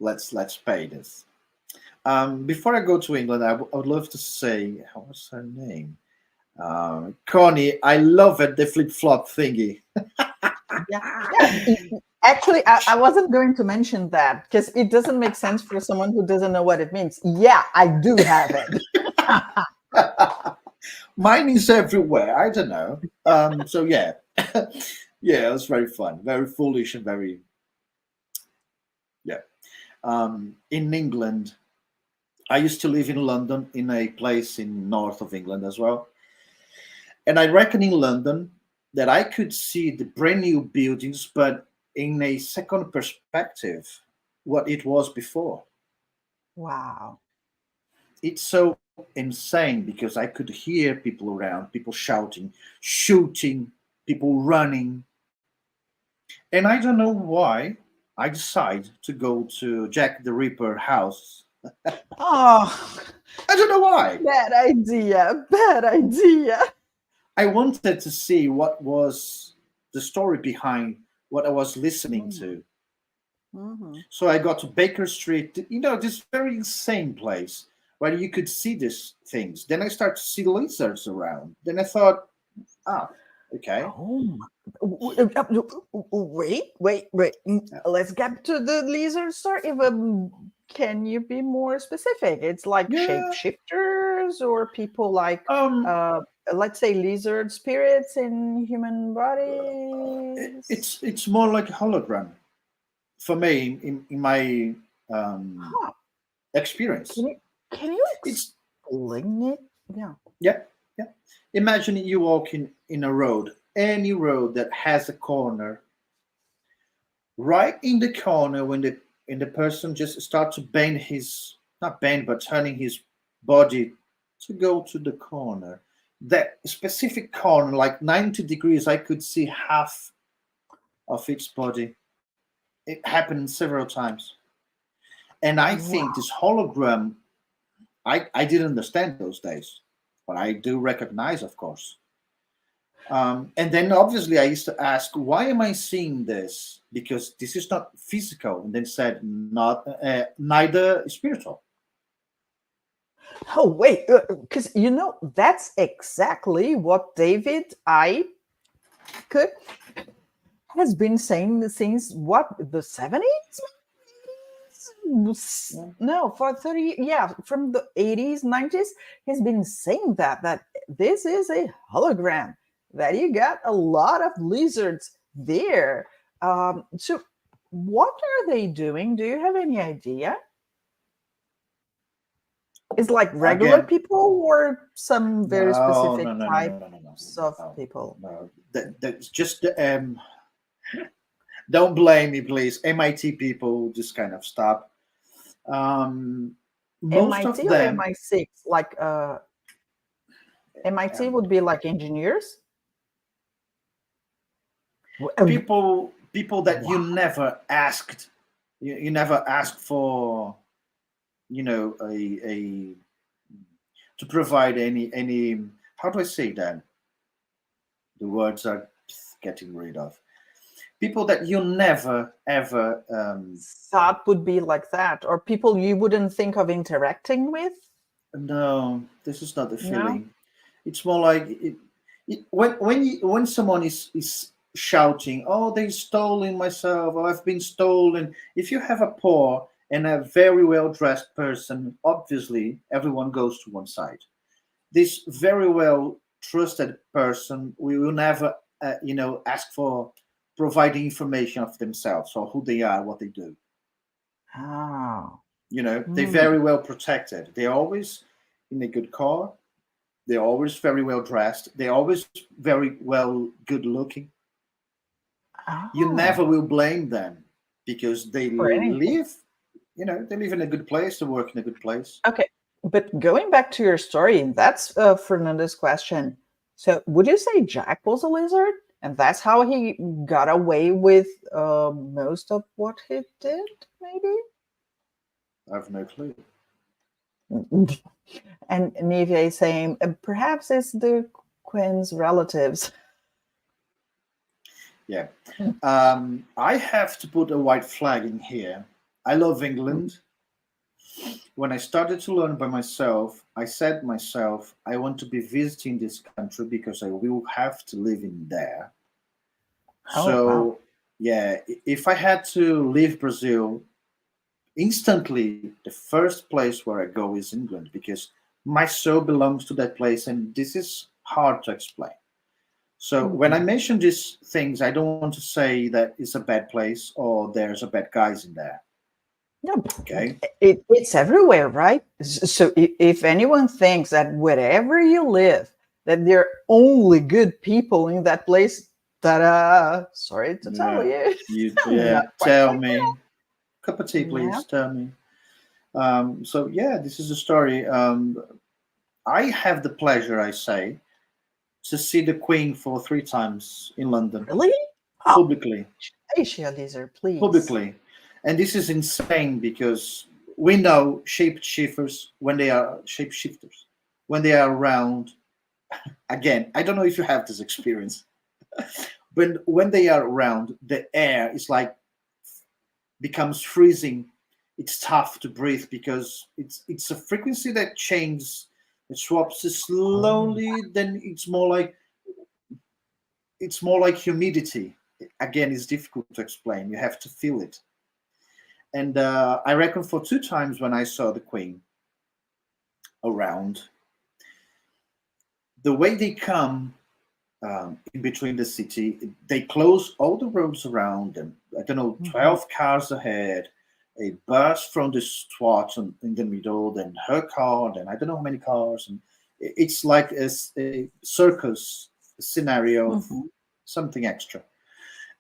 let's pay this. Before I go to England, I would love to say, how was her name? Connie, I love it, the flip flop thingy. Yeah. Yeah. Actually, I wasn't going to mention that because it doesn't make sense for someone who doesn't know what it means. Yeah, I do have it. Mine is everywhere. I don't know. So yeah, yeah, it was very fun, very foolish, and very yeah. In England, I used to live in London, in a place in north of England as well, and I reckon in London that I could see the brand new buildings, but in a second perspective, what it was before. Wow. It's so insane because I could hear people around, people shouting, shooting, people running. And I don't know why I decided to go to Jack the Ripper house. Oh, I don't know why. bad idea. Bad idea. I wanted to see what was the story behind what I was listening to. Mm-hmm. So I got to Baker Street, this very insane place where you could see these things. Then I started to see lizards around. Then I thought, ah. Okay. Oh, wait. Yeah. Let's get to the lizard story. Can you be more specific? It's like Yeah. shapeshifters or people like, Um, uh, let's say, lizard spirits in human bodies. it's more like a hologram for me in my um, Huh. experience. Can you can you It's explain it? Yeah. yeah, yeah. Imagine you walking in a road, any road that has a corner. Right in the corner, when the person just start to bend his, not bend, but turning his body to go to the corner. That specific corner, like 90 degrees, I could see half of its body. It happened several times. And I think Wow. this hologram, I didn't understand those days, but I do recognize, of course. And then obviously I used to ask, why am I seeing this? Because this is not physical. And then said, not neither spiritual. Oh, wait, because that's exactly what David I could has been saying since what, the 70s? Yeah. No, for 30, yeah, from the 80s, 90s, he's been saying that this is a hologram, that you got a lot of lizards there. So what are they doing? Do you have any idea? Is like regular Again, people or some very no, specific no, no, no, no, types no, no, no, of no, people? no. That's just don't blame me, please. MIT people just kind of stop. Um, most of MIT or them, MI6? Like MIT um, would be like engineers. Wow. people that you never asked, you never asked for, a to provide any. How do I say that? The words are getting rid of people that you never ever. Thought would be like that, or people you wouldn't think of interacting with. No, this is not the No. feeling. It's more like when someone is shouting, "Oh, they stolen myself," or "I've been stolen." If you have a poor and a very well dressed person, obviously everyone goes to one side. This very well trusted person, we will never, ask for providing information of themselves or who they are, what they do. Oh. They're Hmm. very well protected. They're always in a good car. They're always very well dressed. They're always very well good looking. You never Oh. will blame them because they For anything. live, they live in a good place. They work in a good place. Okay, but going back to your story, that's Fernando's question. So, would you say Jack was a lizard, and that's how he got away with most of what he did? Maybe. I have no clue. And Nivea is saying perhaps it's the Quinn's relatives. Yeah. I have to put a white flag in here. I love England. When I started to learn by myself, I said myself, I want to be visiting this country because I will have to live in there. Oh wow! So, yeah, if I had to leave Brazil, instantly the first place where I go is England because my soul belongs to that place, and this is hard to explain. So when I Mhm. mention these things, I don't want to say that it's a bad place or there's a bad guys in there. No, Okay. it's everywhere, right? So if anyone thinks that wherever you live, that there are only good people in that place, ta-da! Sorry to tell Yeah. you, Yeah. not quite Tell like me. Cup of tea, that. Yeah. please. Tell me. So yeah, this is a story. I have the pleasure, I say, to see the Queen for 3 times in London Really? Oh, publicly. Asia lizard, please. Publicly. And this is insane because we know shapeshifters when they are shapeshifters, when they are around. Again, I don't know if you have this experience, but when they are around, the air is like becomes freezing. It's tough to breathe because it's a frequency that changes. It swaps Oh, slowly, then it's more like it's more like humidity. Again, it's difficult to explain. You have to feel it. And I reckon for 2 times when I saw the Queen around, the way they come in between the city, they close all the roads around them. I don't know, Mhm. 12 cars ahead, a bus from the SWAT in the middle, then her car, then I don't know how many cars. And it's like a circus scenario of Mhm. something extra.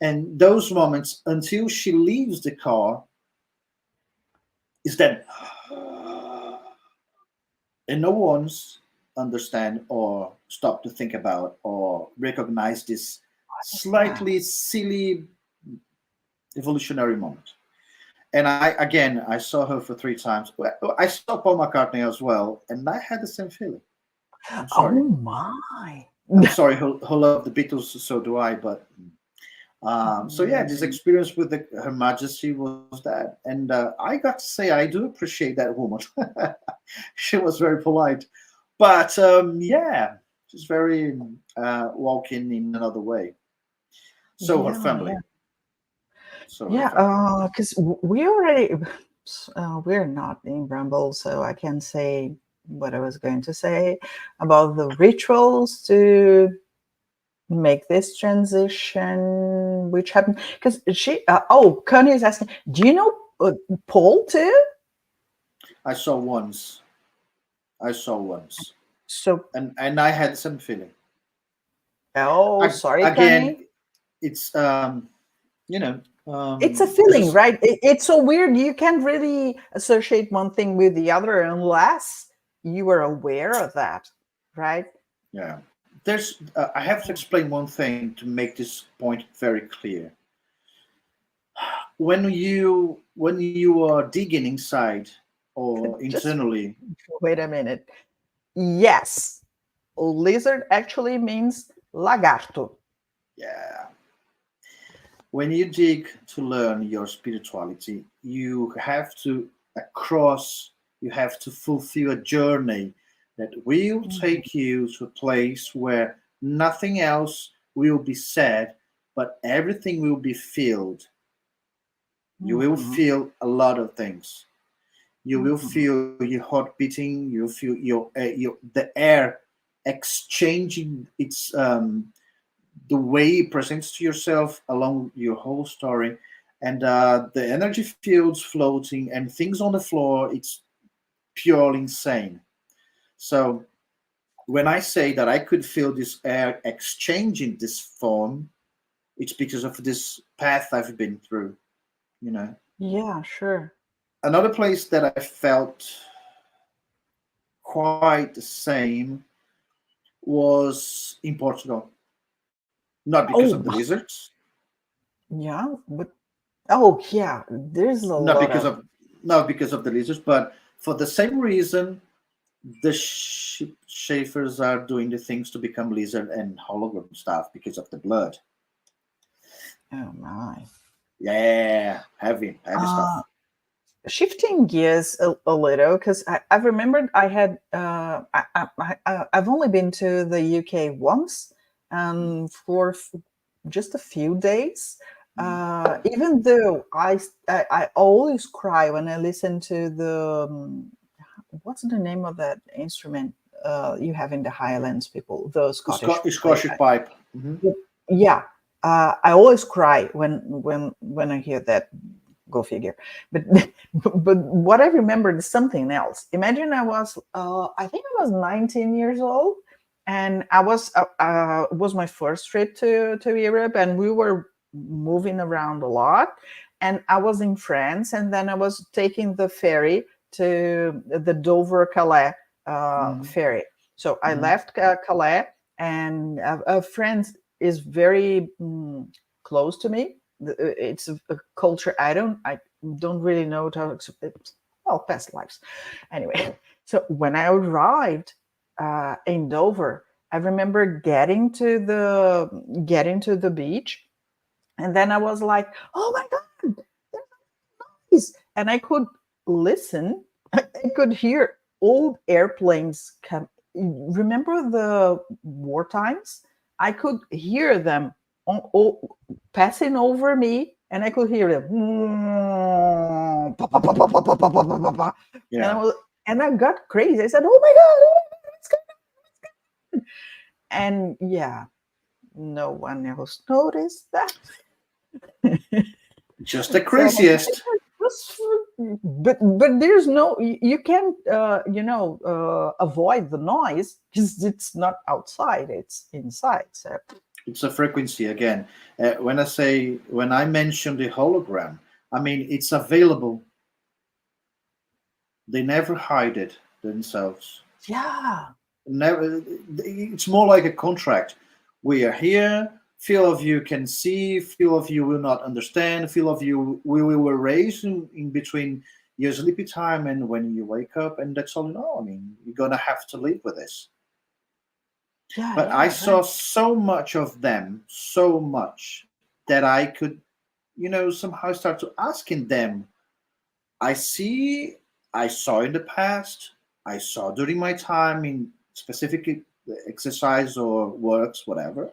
And those moments until she leaves the car is that, and no one's understand or stop to think about or recognize this Yeah. slightly silly evolutionary moment. And I saw her for 3 times. Well, I saw Paul McCartney as well, and I had the same feeling. I'm sorry. Oh my. I'm sorry who love the Beatles, so do I. But so yeah, this Mm. experience with Her Majesty was that, and I got to say I do appreciate that woman. She was very polite, but yeah, she's very walking in another way. So her Yeah, family, yeah, so her yeah. family. Because we already we're not in Rumble, so I can say what I was going to say about the rituals to make this transition, which happened because she. Connie is asking, do you know Paul too? I saw once. I saw once, So, and I had some feeling. oh, sorry, Again, Connie. it's you know It's a as a feeling, right? It's so weird. You can't really associate one thing with the other unless you are aware of that, right? yeah. There's I have to explain one thing to make this point very clear. When you are digging inside or Just internally, wait a minute. Yes, lizard actually means lagarto. yeah. When you dig to learn your spirituality, you have to across, you have to fulfill a journey that will Mhm, take you to a place where nothing else will be said, but everything will be filled. You will mhm, feel a lot of things. You will mhm, feel your heart beating. You will feel your the air exchanging its the way it presents to yourself along your whole story, and the energy fields floating and things on the floor. It's purely insane. So when I say that I could feel this air exchanging this form, it's because of this path I've been through. You know, yeah, sure. another place that I felt quite the same was in Portugal. Not because of Oh, the lizards, yeah, but oh, yeah, there's a not lot because of of not because of the lizards, but for the same reason the Schaefers are doing the things to become lizard and hologram stuff because of the blood. oh my. Yeah, heavy Uh, stuff. Shifting gears a little because I've remembered I had I've only been to the UK once for just a few days. Mm. Even though I always cry when I listen to the what's the name of that instrument you have in the Highlands, people, the Scottish play. Scottish pipe. Hmm. Yeah, I always cry when I hear that. Go figure. But but what I remembered is something else. Imagine I think I was 19 years old, and I was my first trip to Europe, and we were moving around a lot. And I was in France, and then I was taking the ferry to the Dover Calais Hmm. ferry. So I Hmm. left Calais, and a friend is very close to me. It's a culture I don't really know how to well, past lives anyway. So when I arrived in Dover, I remember getting to the beach, and then I was like, oh my god, there's and I could listen. I could hear old airplanes come. Remember the war times? I could hear them passing over me, and I could hear them. Yeah. And I got crazy. I said, "Oh my god, what's going on?" And yeah, no one else noticed that. Just the So, craziest. but there's no, you can't avoid the noise because it's not outside, it's inside. So It's a frequency again. When I mention the hologram, I mean it's available. They never hide it themselves. yeah, Never. It's more like a contract. We are here. Few of you can see. Few of you will not understand. Few of you we will erase in between your sleepy time and when you wake up, and that's all you know. I mean, you're gonna have to live with this. yeah, But I yeah, saw right. so much of them, so much that I could, somehow start to asking them. I see, I saw in the past, I saw during my time in specific exercise or works, whatever.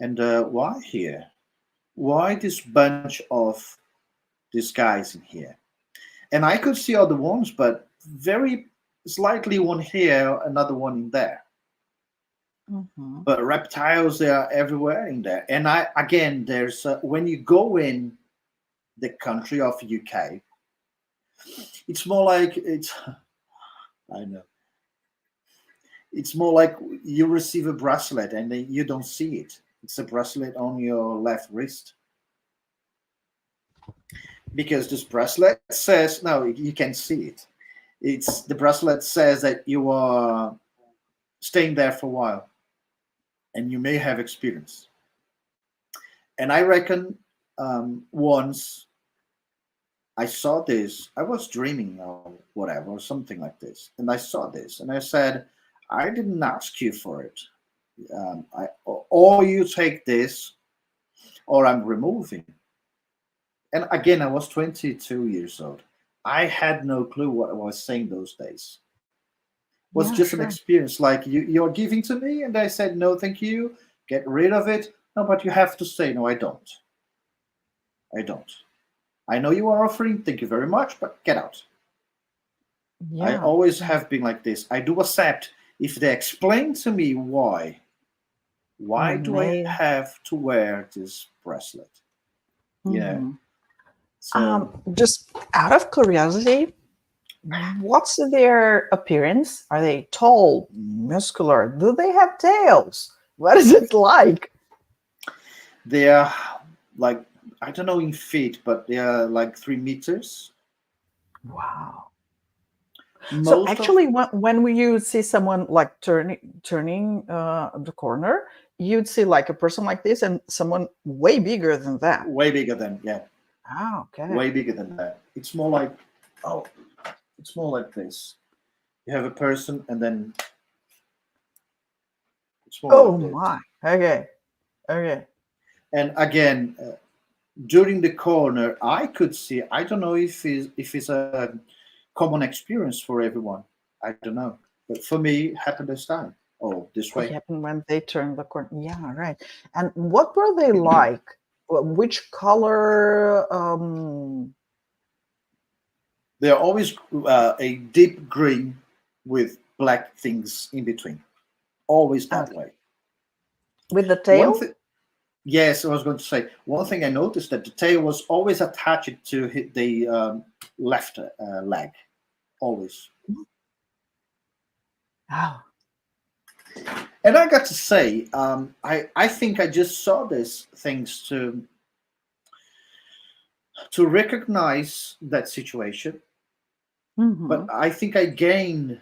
And why here? Why this bunch of these guys in here? And I could see other ones, but very slightly one here, another one in there. Hmm. But reptiles, they are everywhere in there. And I again, there's when you go in the country of UK, it's more like it's. I know. It's more like you receive a bracelet and then you don't see it. It's a bracelet on your left wrist because this bracelet says no, you can see it. It's the bracelet says that you are staying there for a while and you may have experience. And I reckon once I saw this, I was dreaming or whatever, or something like this, and I saw this and I said, I didn't ask you for it. Or you take this or I'm removing. And again, I was 22 years old. I had no clue what I was saying those days. It was Yeah, just an sure. experience like you're giving to me, and I said, no, thank you, get rid of it. No, but you have to say, no, I don't. I don't. I know you are offering, thank you very much, but get out. I Yeah, always yeah. have been like this. I do accept if they explain to me why. You Why do I may. have to wear this bracelet? You know? Mhm. So Just out of curiosity, what's their appearance? Are they tall, muscular? Do they have tails? What is it like? they are like, I don't know in feet, but they are like 3 meters. Wow. So Most of actually, when you see someone like turning the corner, you'd see like a person like this and someone way bigger than that. way bigger than, yeah, Ah, okay. way bigger than that. It's more like, oh, it's more like this. You have a person, and then it's more Oh like this. my. Okay. Okay. And again, during the corner, I could see. I don't know if it's a common experience for everyone. I don't know, but for me, it happened this time. Oh, this It way. happened when they turned the corner. Yeah, right. And what were they like? Which color? They are always a deep green with black things in between. Always that Okay. way. With the One tail? thing, yes, I was going to say one thing. I noticed that the tail was always attached to the left leg, always. Oh, And I got to say, I think I just saw these things to recognize that situation, but hmm, I think I gained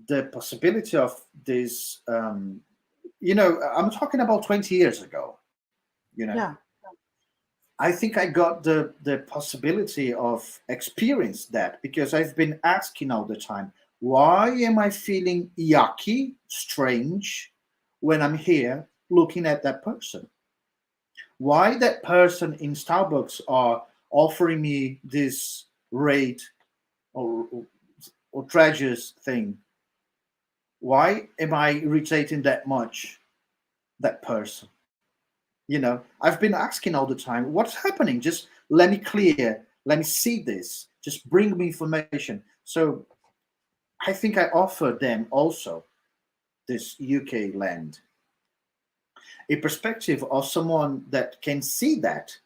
the possibility of this. I'm talking about 20 years ago. You know, yeah. I think I got the possibility of experience that because I've been asking all the time, why am I feeling yucky, strange, when I'm here looking at that person? Why that person in Starbucks are offering me this rate or treasures thing? Why am I irritating that much? that person. I've been asking all the time, what's happening? Just let me clear, let me see this, just bring me information. So I think I offer them also this UK land, a perspective of someone that can see that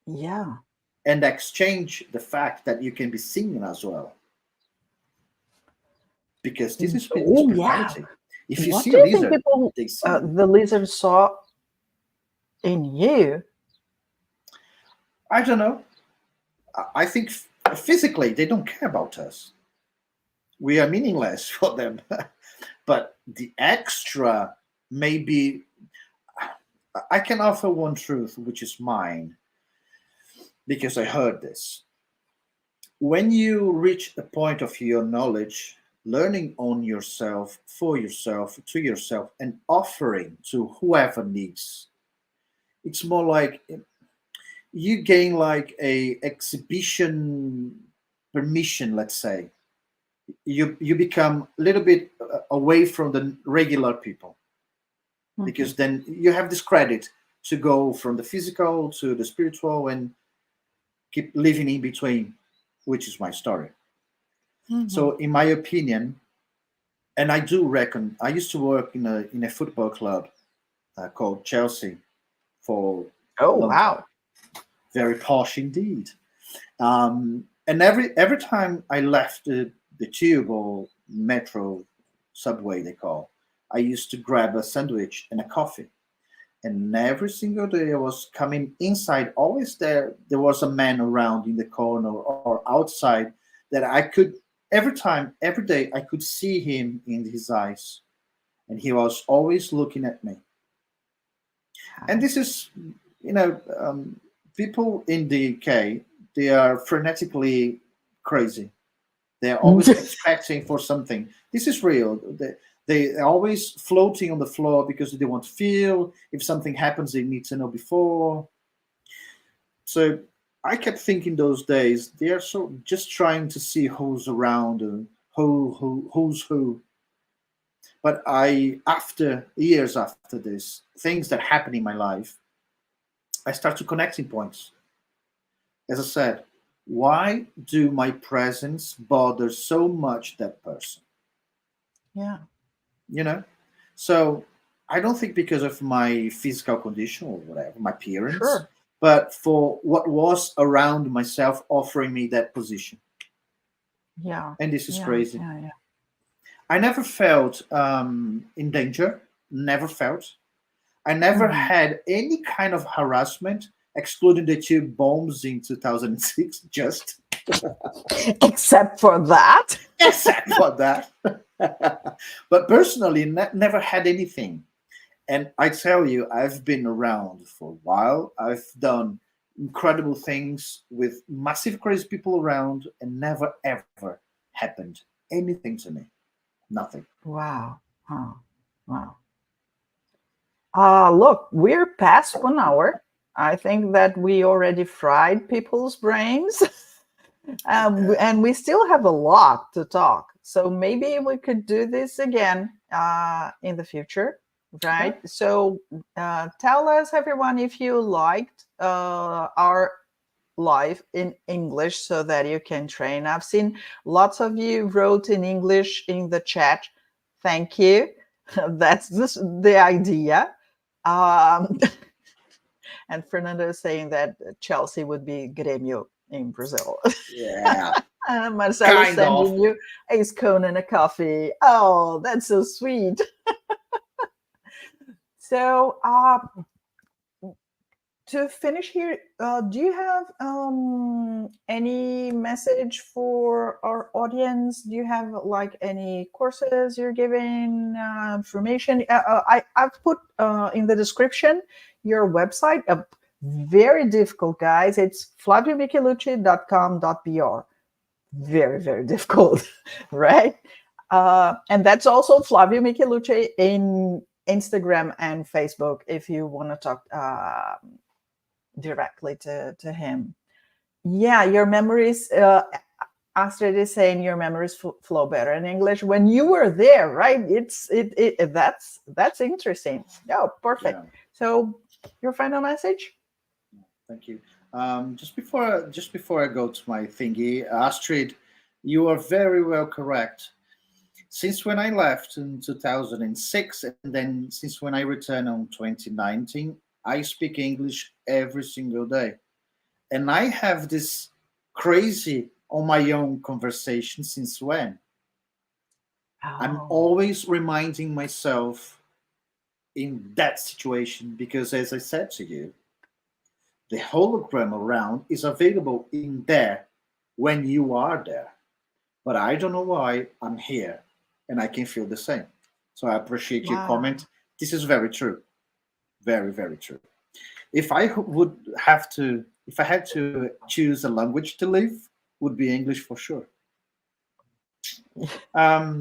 Yeah. and exchange the fact that you can be seen as well. Because this is Oh, yeah. spirituality. If you What see do a you think lizard, people, they see you. the lizard saw in you? I don't know. I think physically they don't care about us. We are meaningless for them. But the extra, maybe I can offer one truth, which is mine, because I heard this. When you reach a point of your knowledge, learning on yourself, for yourself, to yourself, and offering to whoever needs, it's more like you gain like a exhibition permission, let's say. You become a little bit away from the regular people, Mhm. because then you have this credit to go from the physical to the spiritual and keep living in between, which is my story. Mhm. So in my opinion, and I do reckon, I used to work in a football club called Chelsea for a Oh, long time, wow. very posh indeed. And every time I left the tube or metro, subway they call, I used to grab a sandwich and a coffee. And every single day I was coming inside, always there was a man around in the corner or outside that I could, every time, every day I could see him in his eyes, and he was always looking at me. And Wow. this is, people in the UK, they are frenetically crazy. They're always expecting for something. This is real. They're always floating on the floor because they want to feel. If something happens, they need to know before. So I kept thinking those days they are so just trying to see who's around and who's who. But after years after this, things that happen in my life, I start to connecting points. As I said, why do my presence bother so much that person? Yeah. You know, so I don't think because of my physical condition or whatever, my appearance, Sure. but for what was around myself offering me that position. Yeah. And this is Yeah. crazy. Yeah. Yeah. I never felt in danger. Never felt. I never Mhm. had any kind of harassment, excluding the two bombs in 2006. Just Except for that. except for that. But personally, never had anything. And I tell you, I've been around for a while. I've done incredible things with massive crazy people around, and never ever happened anything to me. Nothing. Wow. Huh. Wow. Look, we're past 1 hour. I think that we already fried people's brains. And we still have a lot to talk. So maybe we could do this again in the future, Yeah. right? So tell us, everyone, if you liked our live in English so that you can train. I've seen lots of you wrote in English in the chat. Thank you. That's the idea. Um, and Fernando is saying that Chelsea would be Grêmio in Brazil. Yeah. Marcelo Kind of. sending you a scone and a coffee. Oh, that's so sweet. So, to finish here, do you have any message for our audience? Do you have like any courses you're giving, information? I've put in the description your website. Very difficult, guys. It's flaviomichelutti.com.br. Very, very difficult, right? And that's also Flavio Michelutti in Instagram and Facebook if you want to talk directly to him. Yeah, your memories. Astrid is saying your memories flow better in English when you were there, right? That's interesting. Oh, perfect. Yeah. So your final message? Thank you. Just before I go to my thingy, Astrid, you are very well correct. Since when I left in 2006, and then since when I returned on 2019, I speak English every single day, and I have this crazy on my own conversation since when. I'm Oh, always reminding myself in that situation because, as I said to you, the hologram around is available in there when you are there. But I don't know why I'm here and I can feel the same. So I appreciate your wow. comment. This is very true. Very, very true. If I would have to, if I had to choose a language to live, would be English for sure.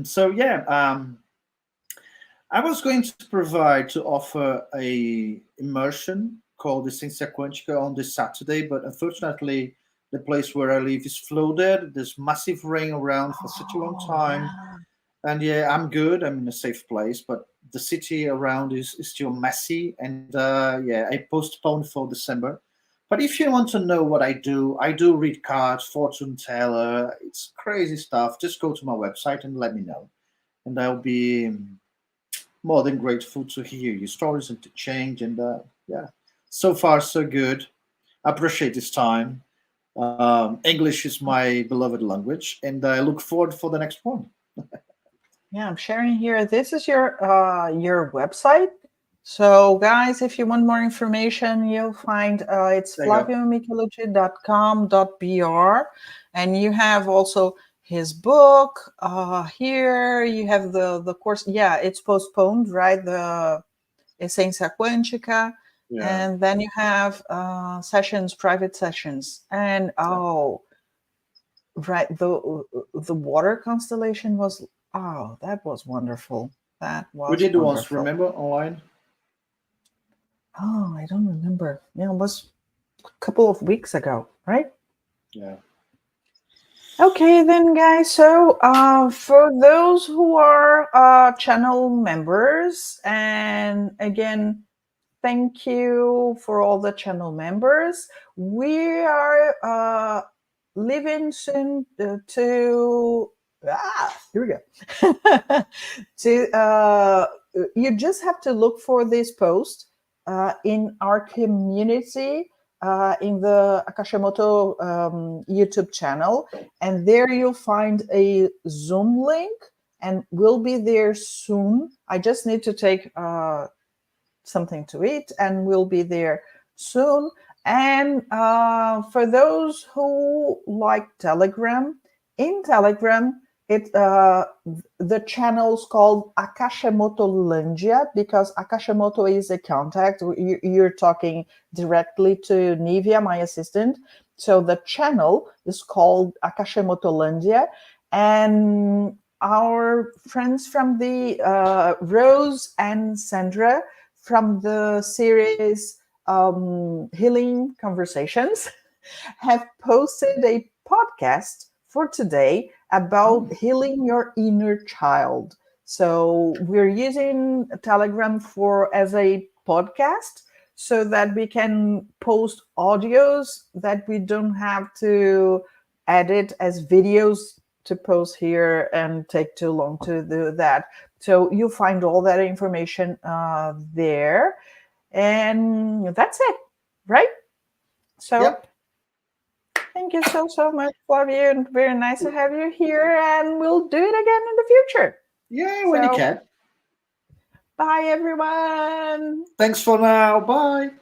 So yeah, I was going to provide to offer a immersion called the Ciência Quântica on this Saturday, but unfortunately, the place where I live is flooded. There's massive rain around for such a long Oh, time, yeah. and yeah, I'm good. I'm in a safe place, but the city around is still messy, and yeah, I postponed for December. But if you want to know what I do read cards, fortune teller. It's crazy stuff. Just go to my website and let me know, and I'll be more than grateful to hear your stories and to change. And yeah, so far so good. I appreciate this time. English is my beloved language, and I look forward for the next one. Yeah, I'm sharing here. This is your website. So guys, if you want more information, you'll find it's There you go. flaviomichelutti.com.br, and you have also his book here. You have the course. Yeah, it's postponed, right? The Essência Quântica, Yeah. and then you have sessions, private sessions, and oh, right, the water constellation was, oh, that was wonderful. That We was did once, wonderful. remember, online? Oh, I don't remember. Yeah, it was a couple of weeks ago, right? Yeah. Okay, then, guys. So, for those who are channel members, and again, thank you for all the channel members. We are leaving soon to. Here we go. To you just have to look for this post in our community in the Akashemoto YouTube channel, and there you'll find a Zoom link, and we'll be there soon. I just need to take something to eat, and we'll be there soon. And for those who like Telegram, in Telegram, the channel's called Akashemoto Landia, because Akashemoto is a contact. You're talking directly to Nivia, my assistant. So the channel is called Akashemoto Landia, and our friends from the Rose and Sandra from the series Healing Conversations have posted a podcast for today about healing your inner child. So we're using Telegram for as a podcast so that we can post audios that we don't have to edit as videos to post here and take too long to do that. So you'll find all that information there. And that's it, right? So Yep. thank you so much, Flavio, and very nice to have you here. And we'll do it again in the future. Yeah, when you So can. bye, everyone. Thanks for now. Bye.